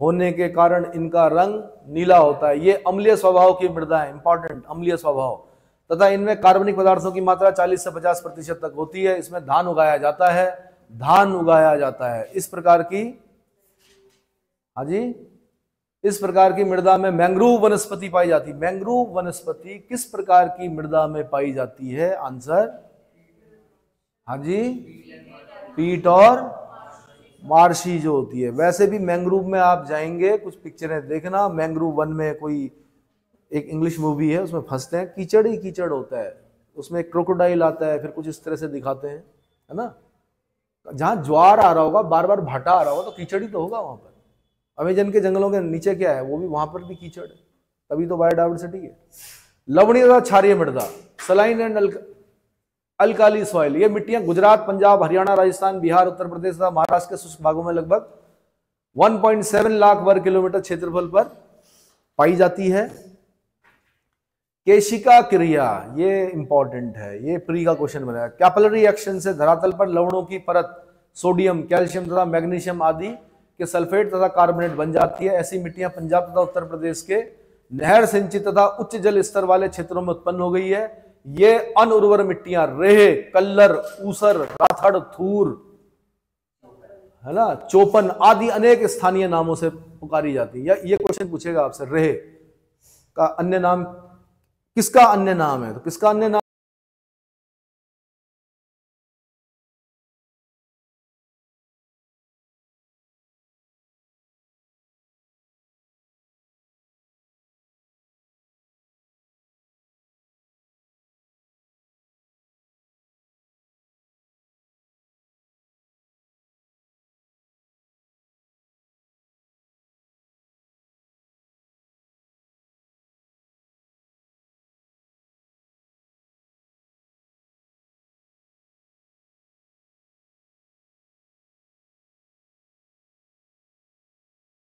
होने के कारण इनका रंग नीला होता है। ये अम्लीय स्वभाव की मृदा है, इंपॉर्टेंट, अम्लीय स्वभाव, तथा इनमें कार्बनिक पदार्थों की मात्रा 40 से 50% तक होती है। इसमें धान उगाया जाता है। इस प्रकार की, हाँ जी, इस प्रकार की मृदा में मैंग्रोव वनस्पति पाई जाती है। मैंग्रोव वनस्पति किस प्रकार की मृदा में पाई जाती है? आंसर, हाँ जी, पीट और मार्शी जो होती है। वैसे भी मैंग्रोव में आप जाएंगे, कुछ पिक्चरें देखना, मैंग्रोव वन में कोई एक इंग्लिश मूवी है, उसमें फंसते हैं, कीचड़ ही कीचड़ होता है, उसमें एक क्रोकोडाइल आता है, फिर कुछ इस तरह से दिखाते हैं, है ना। जहां ज्वार आ रहा होगा, बार बार भाटा आ रहा होगा, तो कीचड़ ही तो होगा वहां पर। अमेजन के जंगलों के नीचे क्या है, वो भी वहां पर भी कीचड़ है, तभी तो बायोडाइवर्सिटी है। लवणीय तथा क्षारीय मृदा, सलाइन एंड अल्काली सॉइल, ये मिट्टियां गुजरात, पंजाब, हरियाणा, राजस्थान, बिहार, उत्तर प्रदेश तथा महाराष्ट्र के शुष्क भागों में लगभग 1.7 लाख वर्ग किलोमीटर क्षेत्रफल पर पाई जाती है। केशिका क्रिया, ये इंपॉर्टेंट है, ये प्री का क्वेश्चन बना है। कैपिलरी एक्शन से धरातल पर लवणों की परत सोडियम, कैल्शियम तथा मैग्नीशियम आदि के सल्फेट तथा कार्बोनेट बन जाती है। ऐसी मिट्टियां पंजाब तथा उत्तर प्रदेश के नहर सिंचित तथा उच्च जल स्तर वाले क्षेत्रों में उत्पन्न हो गई है। ये अनउर्वर मिट्टियां रेह, कल्लर, ऊसर, राथड़, थूर, है ना, चौपन आदि अनेक स्थानीय नामों से पुकारी जाती है। ये क्वेश्चन पूछेगा आपसे, रेह का अन्य नाम, किसका अन्य नाम है, तो किसका अन्य नाम